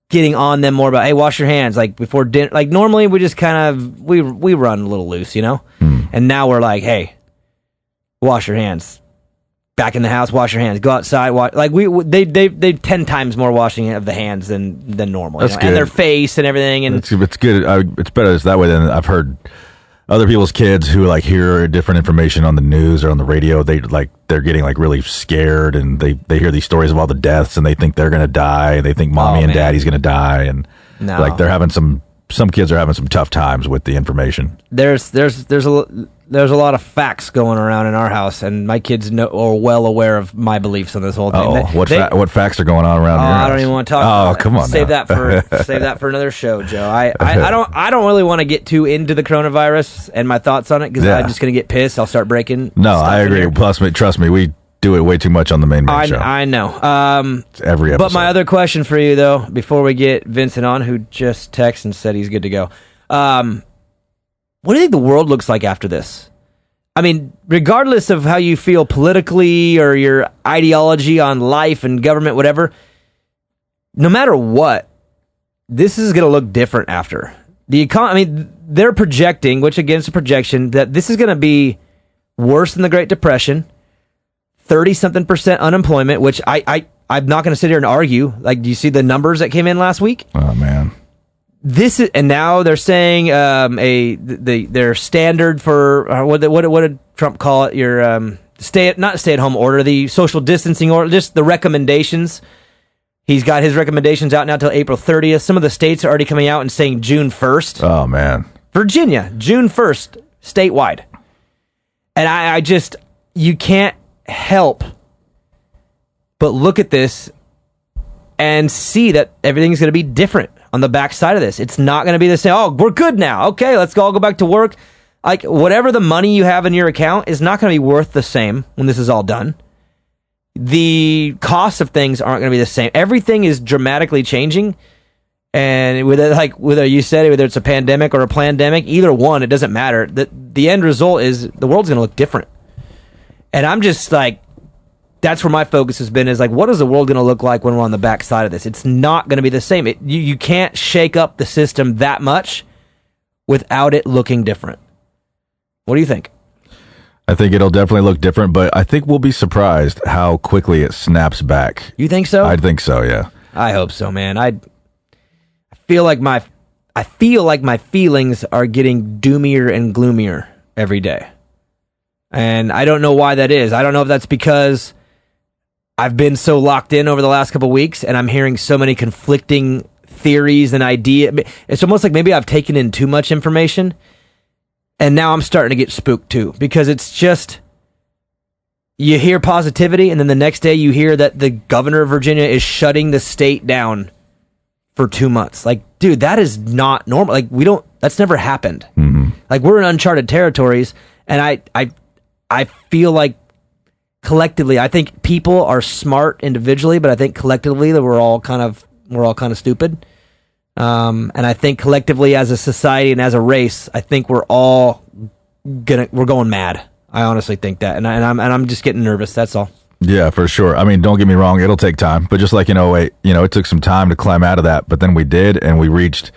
getting on them more about, hey, wash your hands, like before dinner. Like normally we just kind of we run a little loose, and now we're like, hey, wash your hands. Back in the house, wash your hands. Go outside, like they 10 times more washing of the hands than normal. That's good. And their face and everything. And it's good. It's better that way than I've heard other people's kids who like hear different information on the news or on the radio. They're getting like really scared, and they hear these stories of all the deaths, and they think they're gonna die. They think mommy and daddy's gonna die, and like they're having some kids are having some tough times with the information. There's a lot of facts going around in our house, and my kids are well aware of my beliefs on this whole thing. What facts are going on around your house? I don't even want to talk about it. Come on, save that for another show, Joe. I don't really want to get too into the coronavirus and my thoughts on it, because I'm just going to get pissed. I'll start breaking. No, I agree. Plus, trust me, we do it way too much on the main show. I know. It's every episode. But my other question for you, though, before we get Vincent on, who just texted and said he's good to go. What do you think the world looks like after this? I mean, regardless of how you feel politically or your ideology on life and government, whatever, no matter what, this is going to look different after. The economy, they're projecting, which again is a projection, that this is going to be worse than the Great Depression, 30-something% unemployment, which I'm not going to sit here and argue. Like, do you see the numbers that came in last week? Oh, man. This is, and now they're saying their standard for what did Trump call it? Your not stay at home order, the social distancing order, just the recommendations. He's got his recommendations out now till April 30th. Some of the states are already coming out and saying June 1st. Oh man, Virginia, June 1st, statewide. And I just, you can't help but look at this and see that everything's going to be different. on the backside of this. It's not going to be the same. Oh, we're good now. Okay, let's all go back to work. Like, whatever the money you have in your account is not going to be worth the same when this is all done. The cost of things aren't going to be the same. Everything is dramatically changing. And whether you said it, whether it's a pandemic or a plandemic, either one, it doesn't matter. The end result is the world's going to look different. And I'm just like, that's where my focus has been, is like, what is the world going to look like when we're on the backside of this? It's not going to be the same. You can't shake up the system that much without it looking different. What do you think? I think it'll definitely look different, but I think we'll be surprised how quickly it snaps back. You think so? I think so, yeah. I hope so, man. I feel like my feelings are getting doomier and gloomier every day. And I don't know why that is. I don't know if that's because I've been so locked in over the last couple of weeks and I'm hearing so many conflicting theories and ideas. It's almost like maybe I've taken in too much information and now I'm starting to get spooked too, because it's just, you hear positivity and then the next day you hear that the governor of Virginia is shutting the state down for 2 months. Like, dude, that is not normal. Like, that's never happened. Mm-hmm. Like, we're in uncharted territories, and I feel like collectively, I think people are smart individually, but I think collectively that we're all kind of stupid. And I think collectively as a society and as a race, I think we're going mad. I honestly think that, and I'm just getting nervous. That's all. Yeah, for sure. I mean, don't get me wrong, it'll take time, but just like in 08, it took some time to climb out of that, but then we did, and we reached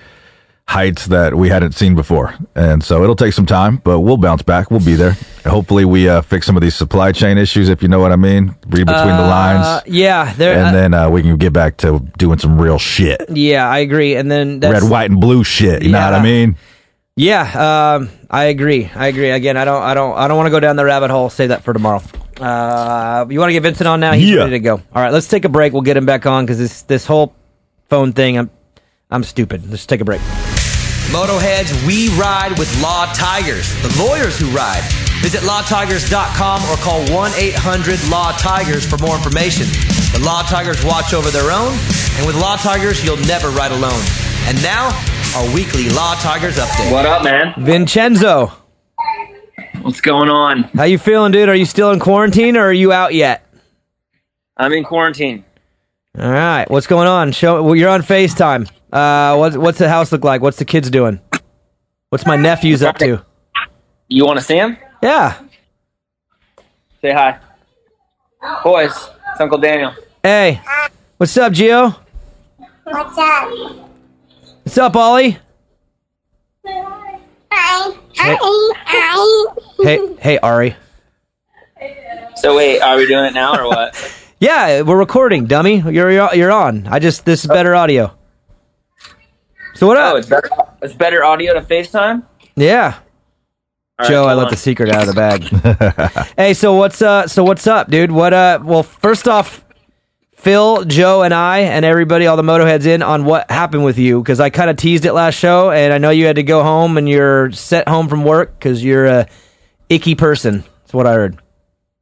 heights that we hadn't seen before. And so it'll take some time, but we'll bounce back. We'll be there. Hopefully we fix some of these supply chain issues, if you know what I mean. Read between the lines. Yeah. And then we can get back to doing some real shit. Yeah, I agree. And then red, white, and blue shit. You know what I mean? Yeah, I agree. Again, I don't want to go down the rabbit hole. Save that for tomorrow. You want to get Vincent on now? He's ready to go. All right, let's take a break. We'll get him back on because this whole phone thing, I'm stupid. Let's take a break. Motoheads, we ride with Law Tigers, the lawyers who ride. Visit lawtigers.com or call 1-800-LAW-TIGERS for more information. The Law Tigers watch over their own, and with Law Tigers, you'll never ride alone. And now, our weekly Law Tigers update. What up, man? Vincenzo. What's going on? How you feeling, dude? Are you still in quarantine, or are you out yet? I'm in quarantine. All right. What's going on? You're on FaceTime. What's the house look like? What's the kids doing? What's my nephews up to? You want to see him? Yeah. Say hi. Boys, it's Uncle Daniel. Hey. What's up, Gio? What's up? What's up, Ollie? Hi. Hi. Hey, Ari. So wait, are we doing it now or what? Yeah, we're recording, dummy. You're on. This is better audio. So what up? Oh, it's better audio to FaceTime? Yeah. All Joe, right, I let the secret out of the bag. Hey, so what's up, dude? Well, first off, Phil, Joe, and I, and everybody, all the Motoheads in on what happened with you, because I kind of teased it last show, and I know you had to go home, and you're sent home from work because you're a icky person. That's what I heard.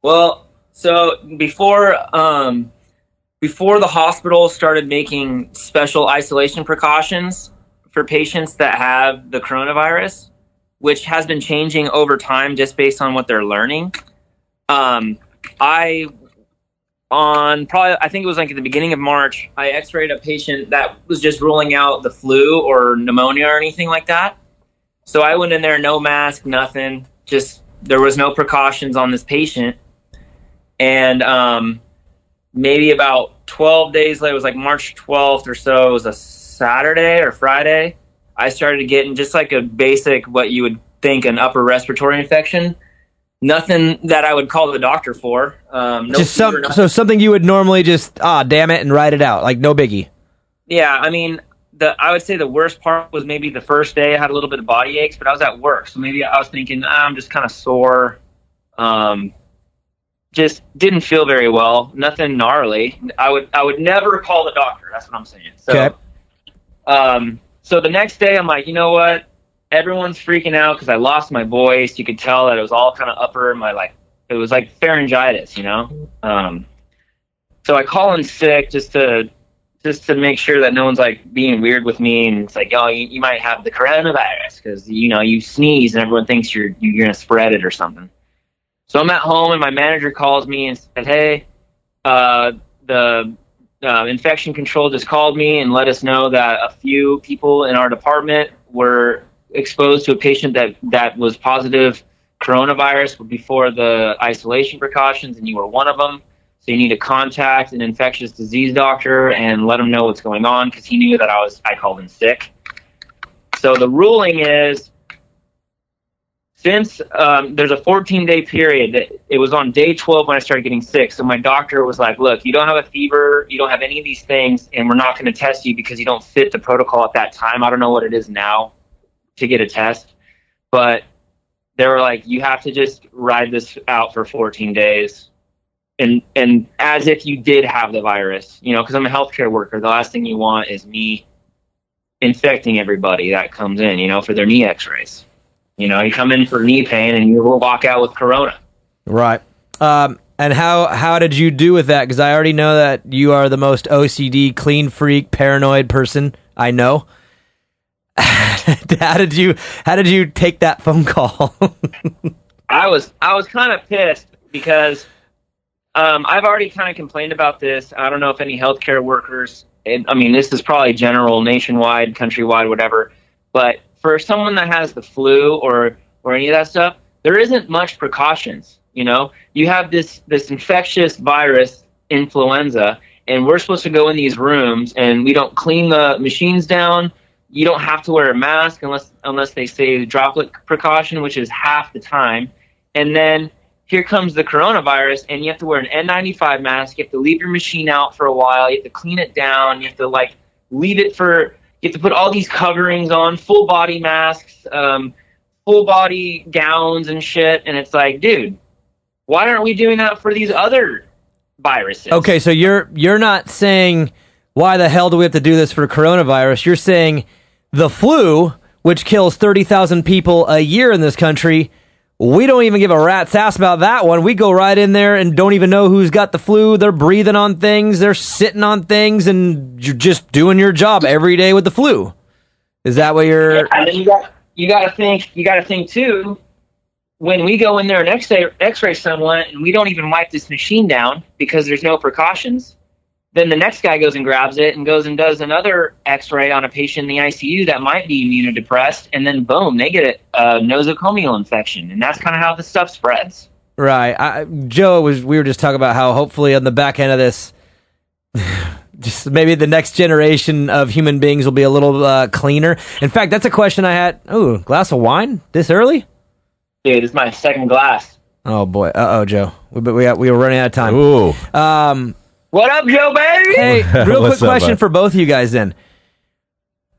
Well, so before the hospital started making special isolation precautions for patients that have the coronavirus, which has been changing over time just based on what they're learning, I think it was like at the beginning of March, I x-rayed a patient that was just ruling out the flu or pneumonia or anything like that. So I went in there, no mask, nothing, just there was no precautions on this patient. And maybe about 12 days later, it was like March 12th or so, it was a Saturday or Friday, I started getting just like a basic, what you would think an upper respiratory infection. Nothing that I would call the doctor for. So something you would normally just, damn it, and write it out. Like, no biggie. Yeah, I mean, I would say the worst part was maybe the first day I had a little bit of body aches, but I was at work. So maybe I was thinking, I'm just kind of sore. Just didn't feel very well. Nothing gnarly. I would never call the doctor. That's what I'm saying. So, okay. So the next day I'm like, you know what? Everyone's freaking out because I lost my voice. You could tell that it was all kind of upper. It was like pharyngitis, you know? So I call in sick just to just to make sure that no one's like being weird with me, and it's like, oh, you might have the coronavirus because you sneeze and everyone thinks you're gonna spread it or something. So I'm at home and my manager calls me and said, hey, the infection control just called me and let us know that a few people in our department were exposed to a patient that was positive coronavirus before the isolation precautions, and you were one of them. So you need to contact an infectious disease doctor and let him know what's going on, because he knew that I called in sick. So the ruling is, since there's a 14-day period, it was on day 12 when I started getting sick. So my doctor was like, look, you don't have a fever, you don't have any of these things, and we're not going to test you because you don't fit the protocol at that time. I don't know what it is now to get a test. But they were like, you have to just ride this out for 14 days. And as if you did have the virus, because I'm a healthcare worker, the last thing you want is me infecting everybody that comes in, for their knee x-rays. You come in for knee pain and you will walk out with corona. Right. And how did you do with that? Because I already know that you are the most OCD, clean freak, paranoid person I know. How did you take that phone call? I was kind of pissed because I've already kind of complained about this. I don't know if any healthcare workers, this is probably general, nationwide, countrywide, whatever. But for someone that has the flu or any of that stuff, there isn't much precautions. You have this infectious virus, influenza, and we're supposed to go in these rooms and we don't clean the machines down. You don't have to wear a mask unless they say droplet precaution, which is half the time. And then here comes the coronavirus, and you have to wear an N95 mask. You have to leave your machine out for a while. You have to clean it down. You have to leave it for. You have to put all these coverings on, full body masks, full body gowns and shit. And it's like, dude, why aren't we doing that for these other viruses? Okay, so you're not saying why the hell do we have to do this for coronavirus? You're saying the flu, which kills 30,000 people a year in this country. We don't even give a rat's ass about that one. We go right in there and don't even know who's got the flu. They're breathing on things. They're sitting on things, and you're just doing your job every day with the flu. Is that what you're? And then you got to think too. When we go in there and X-ray someone, and we don't even wipe this machine down because there's no precautions, then the next guy goes and grabs it and goes and does another X-ray on a patient in the ICU that might be immunodepressed, and then boom, they get a nosocomial infection, and that's kind of how the stuff spreads. Right. We were just talking about how hopefully on the back end of this, just maybe the next generation of human beings will be a little cleaner. In fact, that's a question I had. Ooh, glass of wine this early? Dude, this is my second glass. Oh boy. Uh-oh, Joe. We were running out of time. Ooh. What up, Joe, baby? Hey, real quick question for both of you guys then.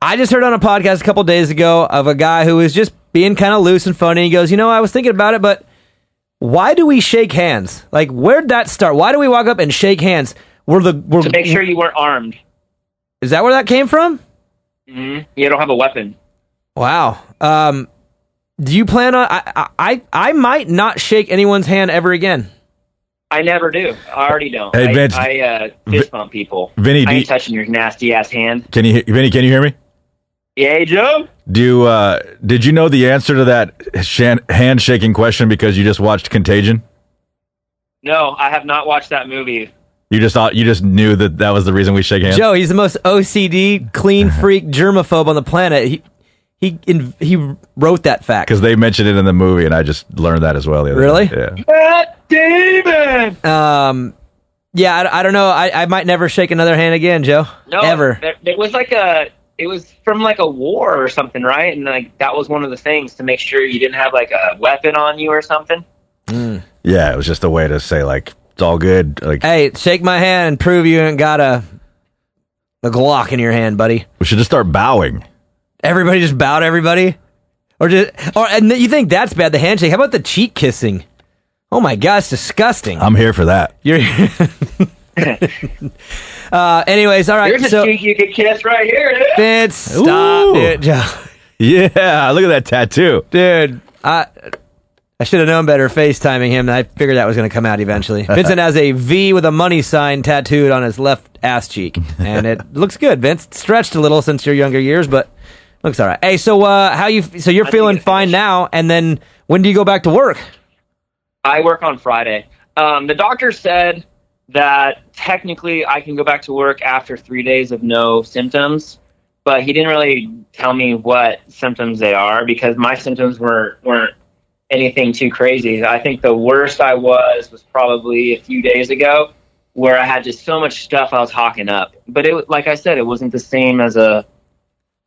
I just heard on a podcast a couple days ago of a guy who was just being kind of loose and funny. He goes, I was thinking about it, but why do we shake hands? Like, where'd that start? Why do we walk up and shake hands? To make sure you weren't armed. Is that where that came from? Mm-hmm. You don't have a weapon. Wow. Do you plan on... I might not shake anyone's hand ever again. I never do. I already don't. Hey, Vince, I fist bump people. Vinny, I ain't touching your nasty ass hand. Vinny, can you hear me? Yeah, Joe? Did you know the answer to that handshaking question because you just watched Contagion? No, I have not watched that movie. You just knew that was the reason we shake hands? Joe, he's the most OCD, clean freak, germaphobe on the planet. He wrote that fact. Because they mentioned it in the movie, and I just learned that as well. The other day. Yeah. Matt Damon! Yeah, I don't know. I might never shake another hand again, Joe. No, ever. It was from like a war or something, right? And like that was one of the things to make sure you didn't have like a weapon on you or something. Mm. Yeah, it was just a way to say like it's all good. Like, hey, shake my hand and prove you ain't got a Glock in your hand, buddy. We should just start bowing. Everybody just bow to everybody, and you think that's bad? The handshake. How about the cheek kissing? Oh my God, it's disgusting. I'm here for that. Anyways, all right. Here's a cheek you can kiss right here. Vince, stop it, Joe. Yeah, look at that tattoo, dude. I should have known better FaceTiming him. I figured that was going to come out eventually. Vincent has a V with a money sign tattooed on his left ass cheek, and it looks good. Vince, it's stretched a little since your younger years, but looks all right. Hey, so So you're feeling fine now, and then when do you go back to work? I work on Friday. The doctor said that technically I can go back to work after 3 days of no symptoms, but he didn't really tell me what symptoms they are because my symptoms weren't anything too crazy. I think the worst I was probably a few days ago, where I had just so much stuff I was hawking up. But it, like I said, it wasn't the same as it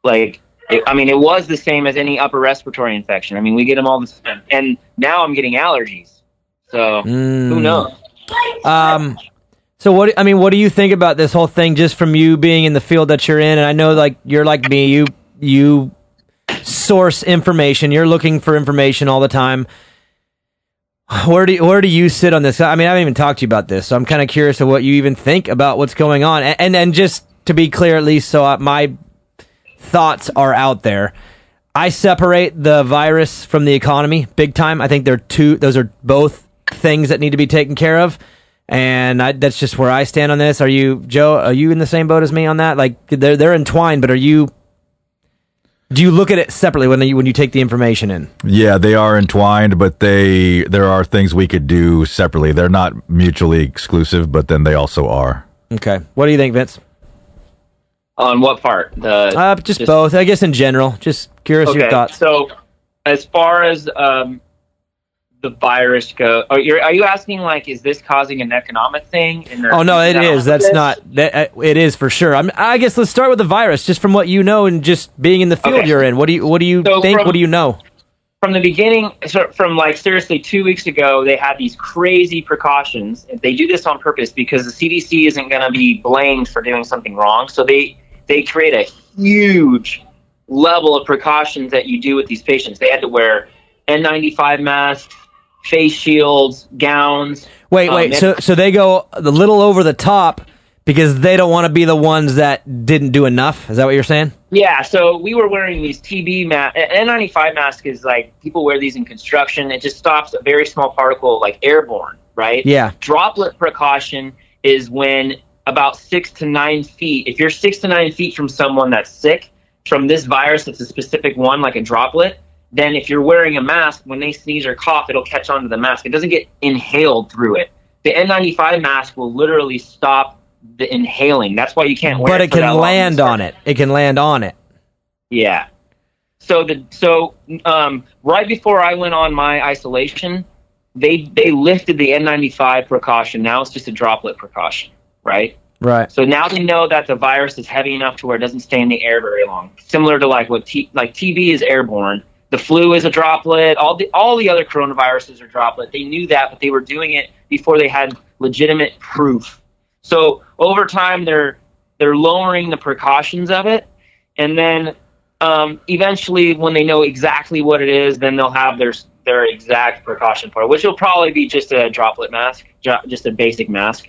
was the same as any upper respiratory infection. I mean, we get them all the time, and now I'm getting allergies. So who knows? So what do you think about this whole thing, just from you being in the field that you're in? And I know, like, you're like me, you source information. You're looking for information all the time. Where do you sit on this? I mean, I haven't even talked to you about this, so I'm kind of curious of what you even think about what's going on. And just to be clear, at least, so my thoughts are out there. I separate the virus from the economy big time. I think those are both things that need to be taken care of. And that's just where I stand on this. Are you, Joe? Are you in the same boat as me on that? Like, they're entwined, but do you look at it separately when you take the information in? Yeah, they are entwined, but there are things we could do separately. They're not mutually exclusive, but then they also are. Okay. What do you think, Vince? On what part? Just both. I guess in general. Just curious your thoughts. So, as far as the virus go, are you asking, like, is this causing an economic thing? Oh no, it is. That's not. It is for sure. I guess let's start with the virus, just from what you know and just being in the field you're in. What do you think? What do you know? From the beginning, from like seriously 2 weeks ago, they had these crazy precautions. They do this on purpose because the CDC isn't going to be blamed for doing something wrong. So they create a huge level of precautions that you do with these patients. They had to wear N95 masks, face shields, gowns. Wait. So they go a little over the top because they don't want to be the ones that didn't do enough? Is that what you're saying? Yeah, so we were wearing these TB masks. N95 mask is like, people wear these in construction. It just stops a very small particle, like airborne, right? Yeah. Droplet precaution is when about 6 to 9 feet, if you're 6 to 9 feet from someone that's sick, from this virus that's a specific one, like a droplet, then if you're wearing a mask, when they sneeze or cough, it'll catch onto the mask. It doesn't get inhaled through it. The N95 mask will literally stop the inhaling. That's why you can't wear it. But it can land on it. It can land on it. Yeah. So right before I went on my isolation, they lifted the N95 precaution. Now it's just a droplet precaution, right? Right. So now they know that the virus is heavy enough to where it doesn't stay in the air very long. Similar to like TB is airborne. The flu is a droplet. All the other coronaviruses are droplet. They knew that, but they were doing it before they had legitimate proof. So over time, they're lowering the precautions of it, and then eventually, when they know exactly what it is, then they'll have their exact precaution for it, which will probably be just a droplet mask, just a basic mask.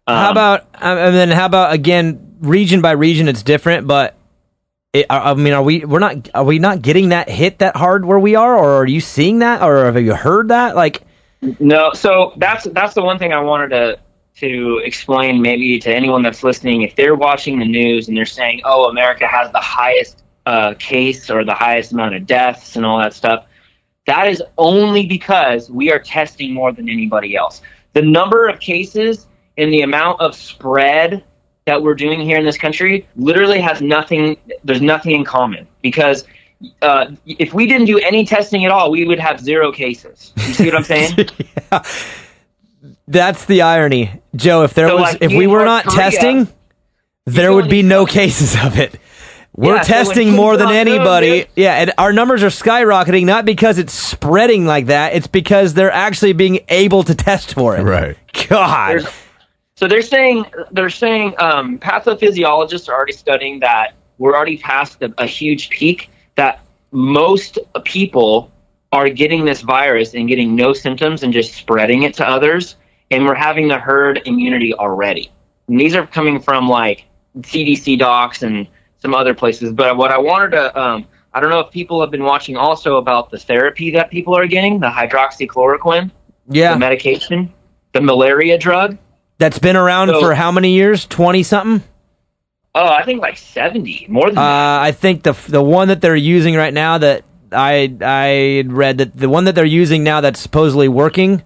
How about again, region by region, it's different, but. Are we not getting that hit that hard where we are, or are you seeing that, or have you heard that? Like, no. So that's the one thing I wanted to explain, maybe to anyone that's listening. If they're watching the news and they're saying, "Oh, America has the highest case or the highest amount of deaths and all that stuff," that is only because we are testing more than anybody else. The number of cases and the amount of spread that we're doing here in this country literally has nothing. There's nothing in common, because if we didn't do any testing at all, we would have 0 cases. You see what I'm saying? Yeah. That's the irony, Joe. If we were not testing, there would be no cases of it. We're testing more than anybody. Yeah, and our numbers are skyrocketing, not because it's spreading like that. It's because they're actually being able to test for it. Right. God. So they're saying pathophysiologists are already studying that we're already past a huge peak, that most people are getting this virus and getting no symptoms and just spreading it to others, and we're having the herd immunity already. And these are coming from like CDC docs and some other places. But what I wanted to I don't know if people have been watching also about the therapy that people are getting, the hydroxychloroquine, the medication, the malaria drug. That's been around for how many years? 20-something? Oh, I think like 70, more than that. I think the one that they're using right now that I read that the one that they're using now that's supposedly working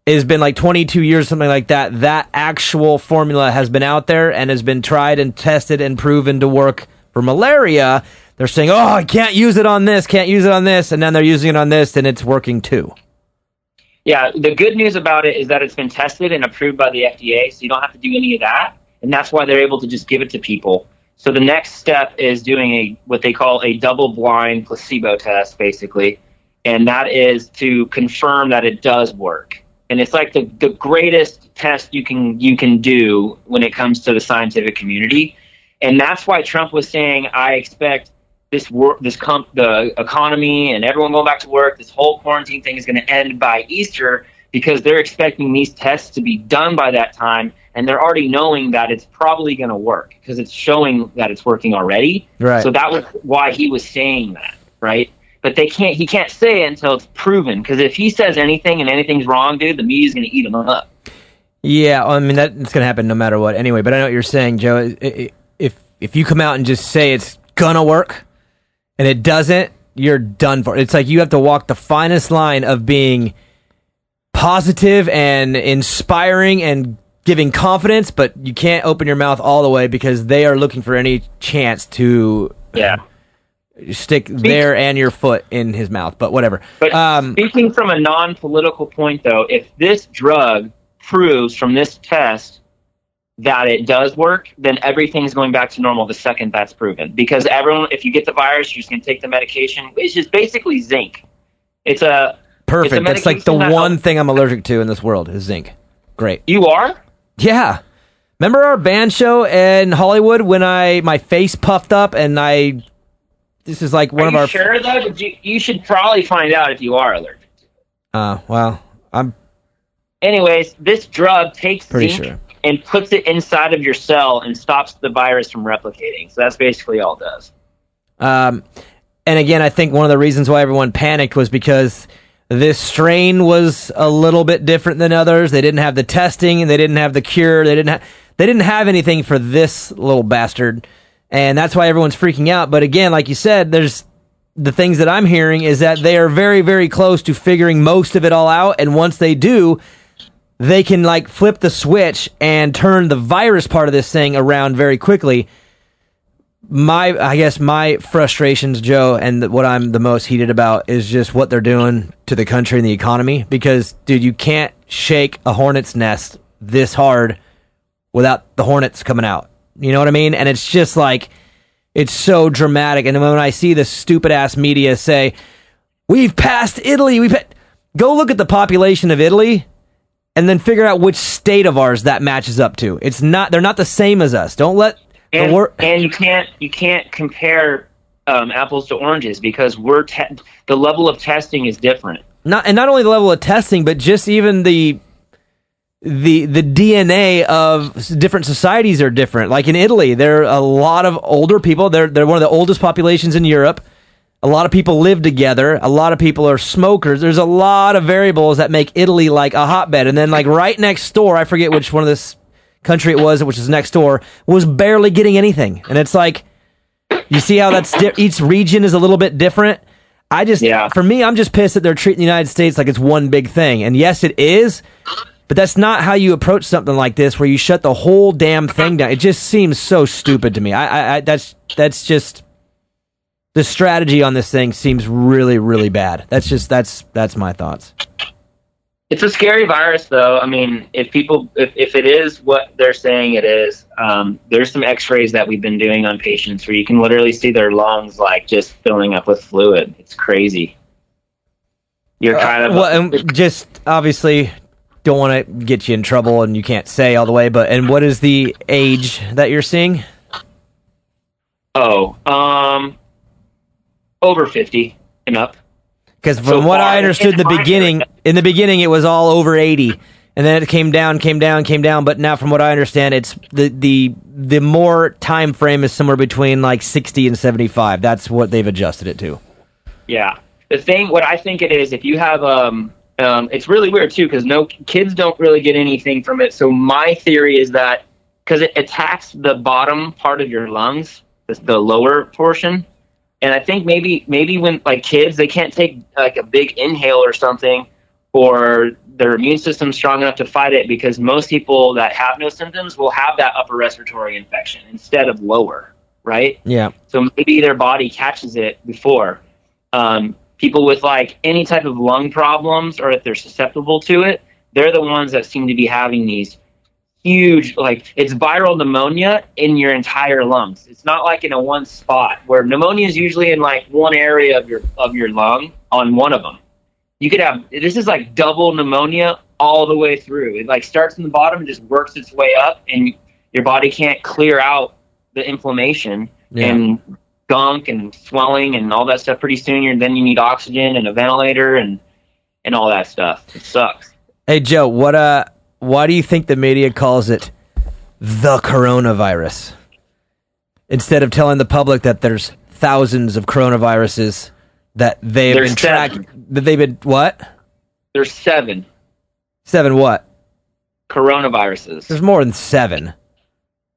has been like 22 years, something like that. That actual formula has been out there and has been tried and tested and proven to work for malaria. They're saying, oh, I can't use it on this, can't use it on this, and then they're using it on this, and it's working too. Yeah, the good news about it is that it's been tested and approved by the FDA, so you don't have to do any of that, and that's why they're able to just give it to people. So the next step is doing what they call a double-blind placebo test, basically, and that is to confirm that it does work. And it's like the greatest test you can do when it comes to the scientific community, and that's why Trump was saying, I expect the economy and everyone going back to work, this whole quarantine thing is going to end by Easter, because they're expecting these tests to be done by that time, and they're already knowing that it's probably going to work because it's showing that it's working already. Right. So that was why he was saying that, right? But he can't say it until it's proven, because if he says anything and anything's wrong, dude, the media's going to eat him up. Yeah, well, I mean, that's going to happen no matter what anyway, but I know what you're saying, Joe. If you come out and just say it's going to work, and it doesn't, you're done for. It's like you have to walk the finest line of being positive and inspiring and giving confidence, but you can't open your mouth all the way because they are looking for any chance to stick their and your foot in his mouth, but whatever. But speaking from a non-political point, though, if this drug proves from this test that it does work, then everything's going back to normal the second that's proven. Because if you get the virus, you're just going to take the medication, which is basically zinc. It's perfect. That's like the one thing I'm allergic to in this world is zinc. Great. You are? Yeah. Remember our band show in Hollywood when my face puffed up and this is like one of our... Are you sure, though? You should probably find out if you are allergic to it. Well, I'm... Anyways, this drug takes pretty zinc sure and puts it inside of your cell and stops the virus from replicating. So that's basically all it does. And again, I think one of the reasons why everyone panicked was because this strain was a little bit different than others. They didn't have the testing, and they didn't have the cure. They didn't have anything for this little bastard, and that's why everyone's freaking out. But again, like you said, there's the things that I'm hearing is that they are very, very close to figuring most of it all out, and once they do, they can like flip the switch and turn the virus part of this thing around very quickly. I guess my frustrations, Joe, and what I'm the most heated about is just what they're doing to the country and the economy. Because, dude, you can't shake a hornet's nest this hard without the hornets coming out. You know what I mean? And it's just like, it's so dramatic. And when I see the stupid-ass media say, we've passed Italy, go look at the population of Italy and then figure out which state of ours that matches up to. They're not the same as us. Don't let... And you can't compare apples to oranges because the level of testing is different. Not only the level of testing, but just even the DNA of different societies are different. Like in Italy, there are a lot of older people. They're one of the oldest populations in Europe. A lot of people live together. A lot of people are smokers. There's a lot of variables that make Italy like a hotbed. And then like right next door, I forget which one of this country it was, which is next door, was barely getting anything. And it's like, you see how that's each region is a little bit different. For me, I'm just pissed that they're treating the United States like it's one big thing. And yes, it is, but that's not how you approach something like this, where you shut the whole damn thing down. It just seems so stupid to me. That's just the strategy on this thing seems really, really bad. That's my thoughts. It's a scary virus, though. I mean, if it is what they're saying it is, there's some X-rays that we've been doing on patients where you can literally see their lungs like just filling up with fluid. It's crazy. You're kind of and just obviously don't want to get you in trouble, and you can't say all the way. And what is the age that you're seeing? Over 50 and up. Because from what I understood in the beginning it was all over 80. and then it came down. But now, from what I understand, it's the more time frame is somewhere between like 60 and 75. That's what they've adjusted it to. Yeah. What I think it is, if you have, it's really weird too, because kids don't really get anything from it. So my theory is that because it attacks the bottom part of your lungs, the lower portion. And I think maybe when like kids, they can't take like a big inhale or something, or their immune system's strong enough to fight it, because most people that have no symptoms will have that upper respiratory infection instead of lower, right? Yeah. So maybe their body catches it before. People with like any type of lung problems, or if they're susceptible to it, they're the ones that seem to be having these huge, like, it's viral pneumonia in your entire lungs. It's not like in a one spot, where pneumonia is usually in like one area of your lung on one of them. You could have, this is like double pneumonia all the way through. It like starts in the bottom and just works its way up, and your body can't clear out the inflammation and gunk and swelling and all that stuff. Pretty soon, then you need oxygen and a ventilator and all that stuff. It sucks. Hey, Joe, why do you think the media calls it the coronavirus instead of telling the public that there's thousands of coronaviruses that they've been tracking? That they've been what? There's 7. 7 what? Coronaviruses. There's more than 7.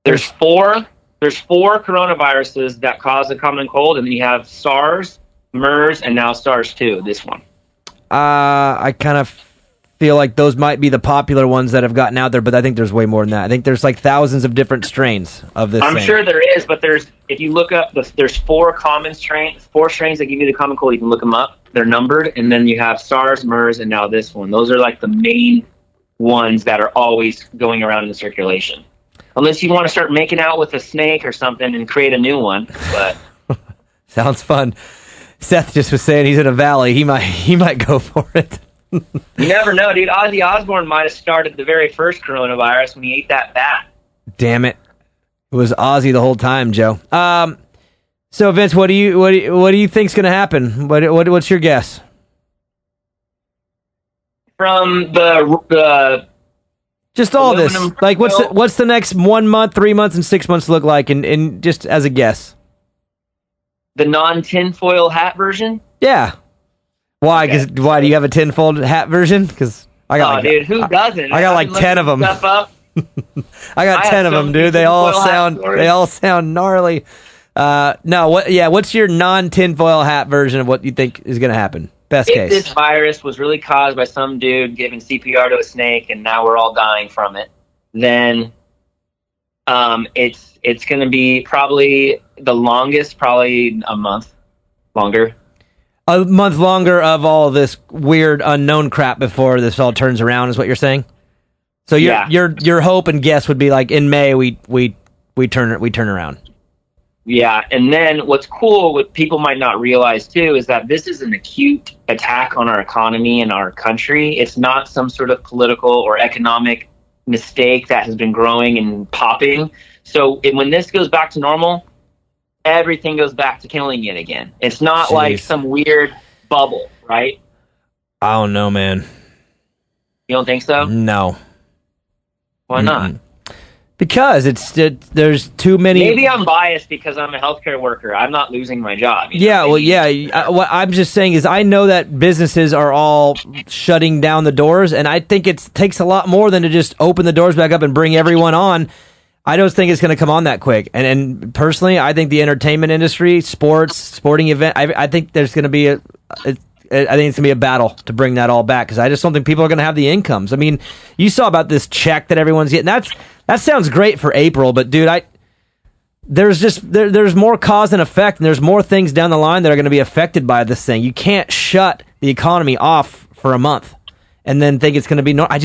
There's 4. There's 4 coronaviruses that cause the common cold, and then you have SARS, MERS, and now SARS-2. This one. I kind of feel like those might be the popular ones that have gotten out there, but I think there's way more than that. I think there's like thousands of different strains of this. I'm sure there is, but if you look up, there's 4 common strains, 4 strains that give you the common cold. You can look them up. They're numbered, and then you have SARS, MERS, and now this one. Those are like the main ones that are always going around in circulation. Unless you want to start making out with a snake or something and create a new one, but sounds fun. Seth just was saying he's in a valley. He might go for it. You never know, dude. Ozzy Osbourne might have started the very first coronavirus when he ate that bat. Damn it! It was Ozzy the whole time, Joe. So Vince, what do you think's going to happen? What's your guess? From the just all this, like what's the next 1 month, 3 months, and 6 months look like, and just as a guess? The non-tinfoil hat version? Yeah. Why? Because why do you have a tinfoil hat version? Because I got. Dude, who doesn't? I got like 10 of them. I got 10 of them, dude. They all sound gnarly. No, what's your non-tinfoil hat version of what you think is going to happen? Best case. This virus was really caused by some dude giving CPR to a snake, and now we're all dying from it, then it's going to be probably the longest, probably a month longer. A month longer of all this weird unknown crap before this all turns around is what you're saying? So your hope and guess would be like in May we turn around. Yeah, and then what's cool, what people might not realize too, is that this is an acute attack on our economy and our country. It's not some sort of political or economic mistake that has been growing and popping. So when this goes back to normal, everything goes back to killing it again. It's not like some weird bubble, right? I don't know, man. You don't think so? No. Why not? Because there's too many. Maybe I'm biased because I'm a healthcare worker. I'm not losing my job. What I'm just saying is I know that businesses are all shutting down the doors, and I think it takes a lot more than to just open the doors back up and bring everyone on. I don't think it's going to come on that quick. And personally, I think the entertainment industry, sporting event, I think there's going to be I think it's going to be a battle to bring that all back, because I just don't think people are going to have the incomes. I mean, you saw about this check that everyone's getting. That sounds great for April, but dude, there's more cause and effect, and there's more things down the line that are going to be affected by this thing. You can't shut the economy off for a month and then think it's going to be normal.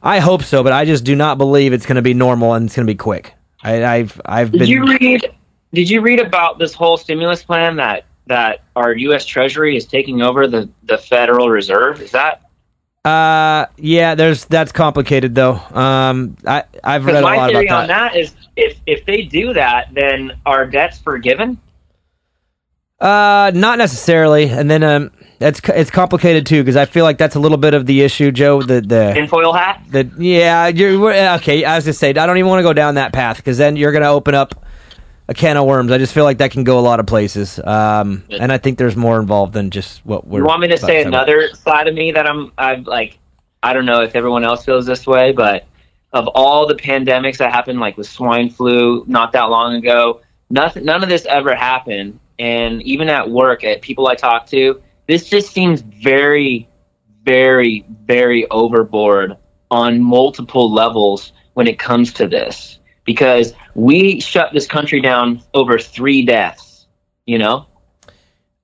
I hope so, but I just do not believe it's going to be normal and it's going to be quick. Did you read about this whole stimulus plan that our U.S. Treasury is taking over the Federal Reserve? Is that? Yeah, that's complicated though. I've read a lot about that. My theory on that is if they do that, then are debts forgiven? Not necessarily. And then it's complicated too because I feel like that's a little bit of the issue, Joe. The tinfoil hat. Okay. I was just saying I don't even want to go down that path because then you're going to open up a can of worms. I just feel like that can go a lot of places. And I think there's more involved than just what we're. You want me to say another side of me that I'm like? I don't know if everyone else feels this way, but of all the pandemics that happened, like with swine flu not that long ago, none of this ever happened. And even at work, at people I talk to, this just seems very, very, very overboard on multiple levels when it comes to this. Because we shut this country down over 3 deaths, you know?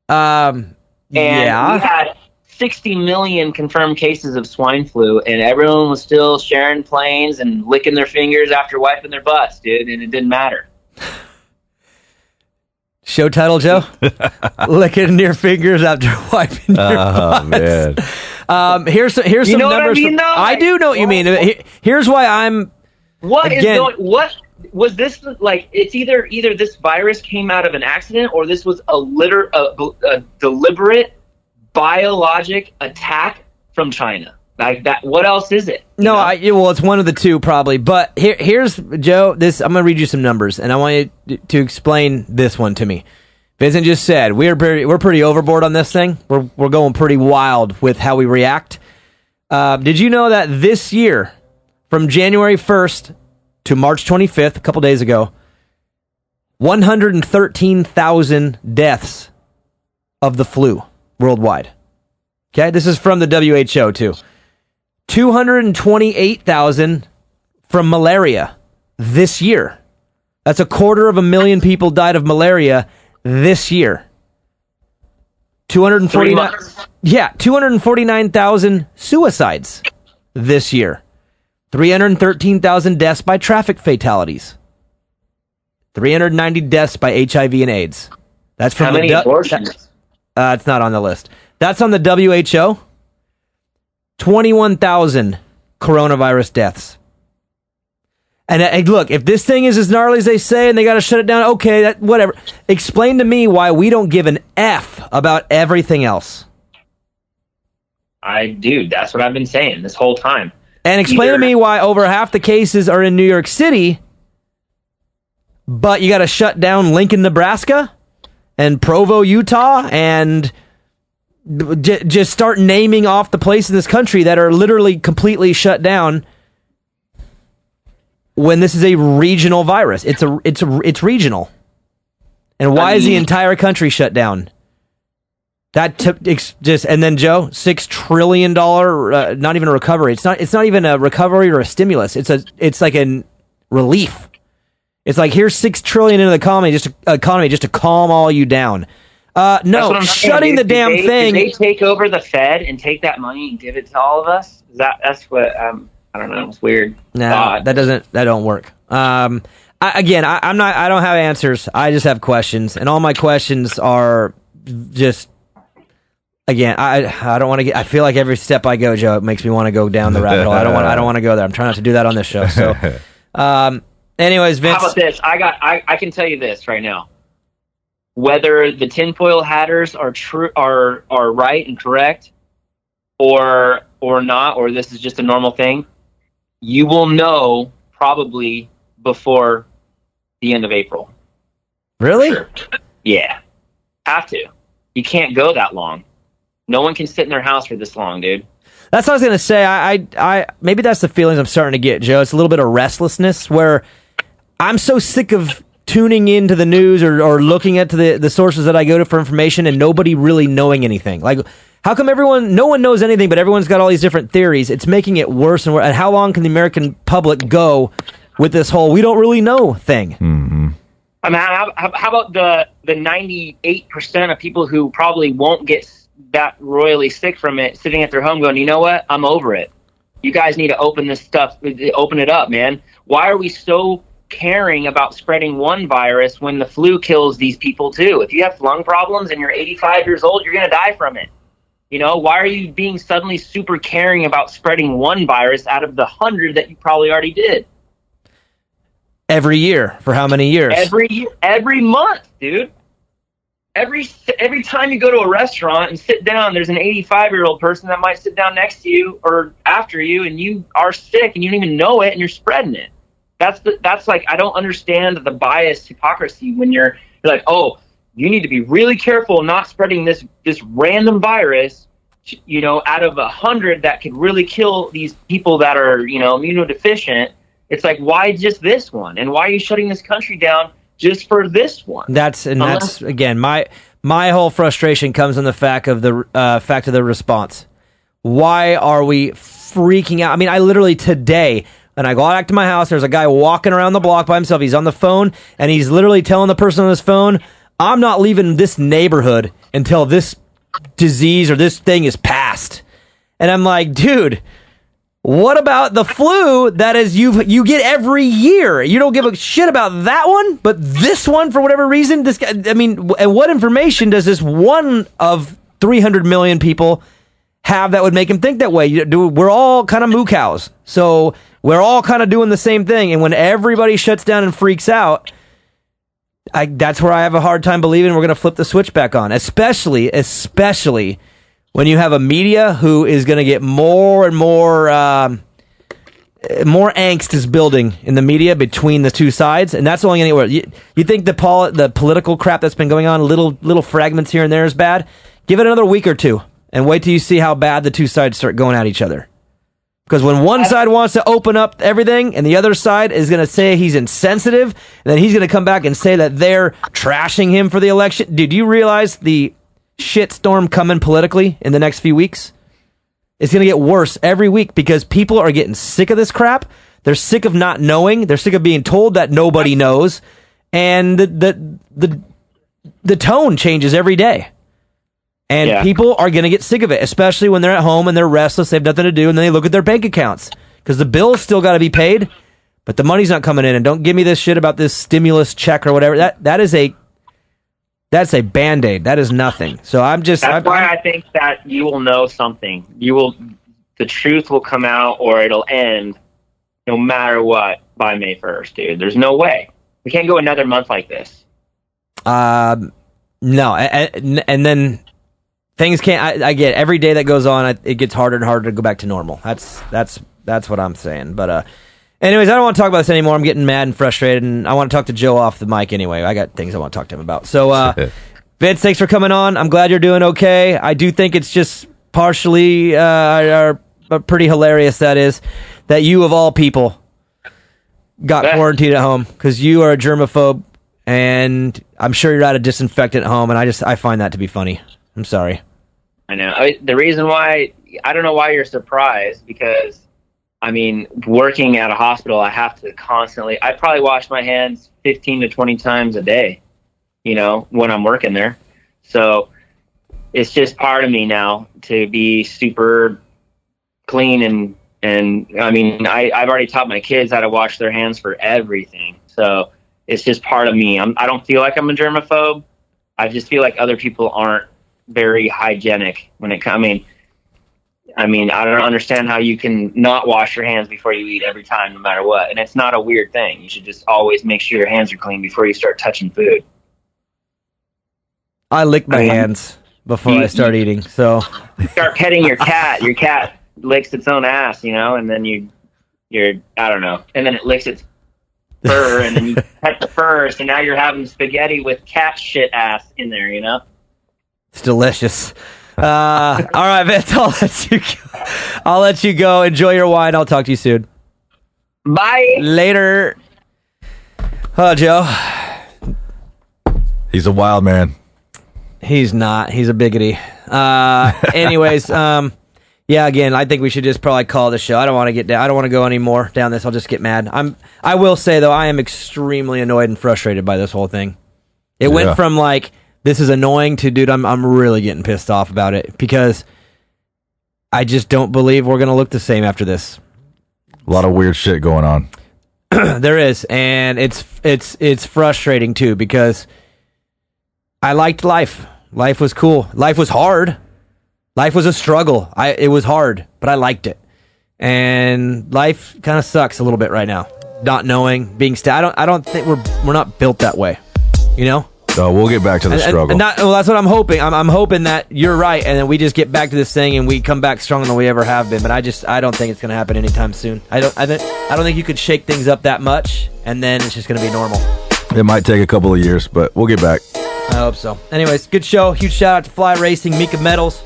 And we had 60 million confirmed cases of swine flu, and everyone was still sharing planes and licking their fingers after wiping their butts, dude, and it didn't matter. Show title, Joe? Licking your fingers after wiping your butts. Man. Here's some numbers. What I mean, though? I do know what you mean. Here's why I'm... What was this like? It's either this virus came out of an accident or this was a deliberate biologic attack from China. Like that. What else is it? Well, it's one of the two probably. But here's Joe. I'm going to read you some numbers, and I want you to explain this one to me. Vincent just said we're pretty overboard on this thing. We're going pretty wild with how we react. Did you know that this year, from January 1st to March 25th, a couple days ago, 113,000 deaths of the flu worldwide. Okay, this is from the WHO too. 228,000 from malaria this year. That's 250,000 people died of malaria this year. 249,000 suicides this year. 313,000 deaths by traffic fatalities. 390 deaths by HIV and AIDS. That's from how many abortions? It's not on the list. That's on the WHO. 21,000 coronavirus deaths. And look, if this thing is as gnarly as they say and they got to shut it down, okay, whatever. Explain to me why we don't give an F about everything else. Dude, that's what I've been saying this whole time. And explain to me why over half the cases are in New York City, but you got to shut down Lincoln, Nebraska, and Provo, Utah, and just start naming off the places in this country that are literally completely shut down when this is a regional virus. It's regional. And why is the entire country shut down? And then Joe, $6 trillion, not even a recovery. It's not even a recovery or a stimulus. It's like a relief. It's like, here's $6 trillion into the economy just to calm all you down. No, shutting the damn thing. Did they take over the Fed and take that money and give it to all of us? That's what I don't know. It's weird. No, that don't work. I don't have answers. I just have questions, and all my questions are just. Again, I don't want to get. I feel like every step I go, Joe, it makes me want to go down the rabbit hole. I don't want to go there. I'm trying not to do that on this show. So, anyways, Vince, how about this? I can tell you this right now. Whether the tinfoil hatters are true, are right and correct, or not, or this is just a normal thing, you will know probably before the end of April. Really? Sure. Yeah, have to. You can't go that long. No one can sit in their house for this long, dude. That's what I was gonna say. I maybe that's the feelings I'm starting to get, Joe. It's a little bit of restlessness where I'm so sick of tuning into the news or looking at the sources that I go to for information and nobody really knowing anything. Like, how come no one knows anything, but everyone's got all these different theories? It's making it worse and worse. And how long can the American public go with this whole we don't really know thing? Mm-hmm. I mean, how about the 98% of people who probably won't get that royally sick from it sitting at their home going, you know what? I'm over it. You guys need to open it up, man. Why are we so caring about spreading one virus when the flu kills these people too? If you have lung problems and you're 85 years old, you're going to die from it. You know, why are you being suddenly super caring about spreading one virus out of the 100 that you probably already did? Every year. For how many years? Every month, dude. every time you go to a restaurant and sit down, there's an 85-year-old person that might sit down next to you or after you, and you are sick and you don't even know it, and you're spreading it. That's like, I don't understand the biased hypocrisy when you're like, oh, you need to be really careful not spreading this random virus, out of 100 that could really kill these people that are, immunodeficient. It's like, why just this one? And why are you shutting this country down just for this one? That's again, my whole frustration comes in the fact of the response. Why are we freaking out? I mean, I literally today, and I go back to my house, there's a guy walking around the block by himself. He's on the phone, and he's literally telling the person on his phone, I'm not leaving this neighborhood until this disease or this thing is passed. And I'm like, dude, what about the flu that is you get every year? You don't give a shit about that one, but this one, for whatever reason, this guy, I mean, what information does this one of 300 million people have that would make him think that way? We're all kind of moo cows, so we're all kind of doing the same thing. And when everybody shuts down and freaks out, that's where I have a hard time believing we're going to flip the switch back on, especially when you have a media who is going to get more and more angst is building in the media between the two sides, and that's only anywhere. You think the political crap that's been going on, little fragments here and there, is bad? Give it another week or two, and wait till you see how bad the two sides start going at each other. Because when one side wants to open up everything and the other side is going to say he's insensitive, and then he's going to come back and say that they're trashing him for the election. Dude, do you realize the shitstorm coming politically in the next few weeks? It's going to get worse every week because people are getting sick of this crap. They're sick of not knowing. They're sick of being told that nobody knows. And the tone changes every day. And people are going to get sick of it, especially when they're at home and they're restless, they have nothing to do, and then they look at their bank accounts because the bill's still got to be paid, but the money's not coming in. And don't give me this shit about this stimulus check or whatever. That's a Band-Aid. That is nothing. So that's why I think that you will know something. The truth will come out, or it'll end no matter what by May 1st, dude. There's no way. We can't go another month like this. No. And then things can't. I get every day that goes on, it gets harder and harder to go back to normal. That's what I'm saying. But anyways, I don't want to talk about this anymore. I'm getting mad and frustrated, and I want to talk to Joe off the mic anyway. I got things I want to talk to him about. So, Vince, thanks for coming on. I'm glad you're doing okay. I do think it's just partially pretty hilarious, that you of all people got quarantined at home because you are a germaphobe, and I'm sure you're out of disinfectant at home, and I find that to be funny. I'm sorry. I know. The reason why, I don't know why you're surprised, because, I mean, working at a hospital, I have to constantly, I probably wash my hands 15 to 20 times a day, when I'm working there. So it's just part of me now to be super clean. And I mean, I've already taught my kids how to wash their hands for everything. So it's just part of me. I don't feel like I'm a germaphobe. I just feel like other people aren't very hygienic when it comes. I mean, I don't understand how you can not wash your hands before you eat every time, no matter what. And it's not a weird thing. You should just always make sure your hands are clean before you start touching food. I lick my hands before I start eating. So start petting your cat. Your cat licks its own ass, and then you're I don't know. And then it licks its fur, and then you pet the fur. So now you're having spaghetti with cat shit ass in there, It's delicious. All right, Vince, I'll let you go. Enjoy your wine. I'll talk to you soon. Bye. Later. Oh, Joe. He's a wild man. He's not. He's a biggity. Anyways, yeah, again, I think we should just probably call the show. I don't want to get down. I don't want to go any more down this. I'll just get mad. I will say, though, I am extremely annoyed and frustrated by this whole thing. It went from like, this is annoying to, dude, I'm really getting pissed off about it because I just don't believe we're going to look the same after this. A lot of weird shit going on. There is, and it's frustrating too because I liked life. Life was cool. Life was hard. Life was a struggle. It was hard, but I liked it. And life kind of sucks a little bit right now. Not knowing, being I don't think we're not built that way. We'll get back to the struggle. Well, that's what I'm hoping. I'm hoping that you're right, and then we just get back to this thing and we come back stronger than we ever have been. But I don't think it's going to happen anytime soon. I don't think you could shake things up that much, and then it's just going to be normal. It might take a couple of years, but we'll get back. I hope so. Anyways, good show. Huge shout out to Fly Racing, Mika Metals,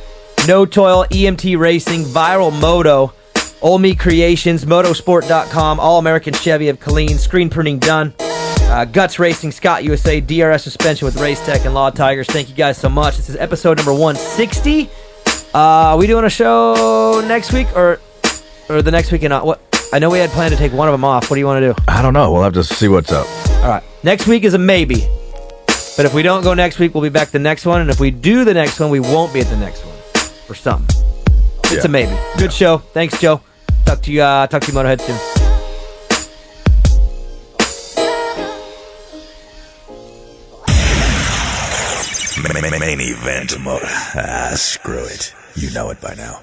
No Toil, EMT Racing, Viral Moto, Ole Me Creations, Motosport.com, All American Chevy of Killeen, Screen Printing Done, Guts Racing, Scott USA, DRS Suspension with Race Tech and Law Tigers. Thank you guys so much. This is episode number 160. Are we doing a show next week or the next week? What? I know we had planned to take one of them off. What do you want to do? I don't know. We'll have to see what's up. All right. Next week is a maybe. But if we don't go next week, we'll be back the next one. And if we do the next one, we won't be at the next one. Or something. It's a maybe. Good show. Thanks, Joe. Talk to you Motohead soon. Main event motor. Screw it. You know it by now.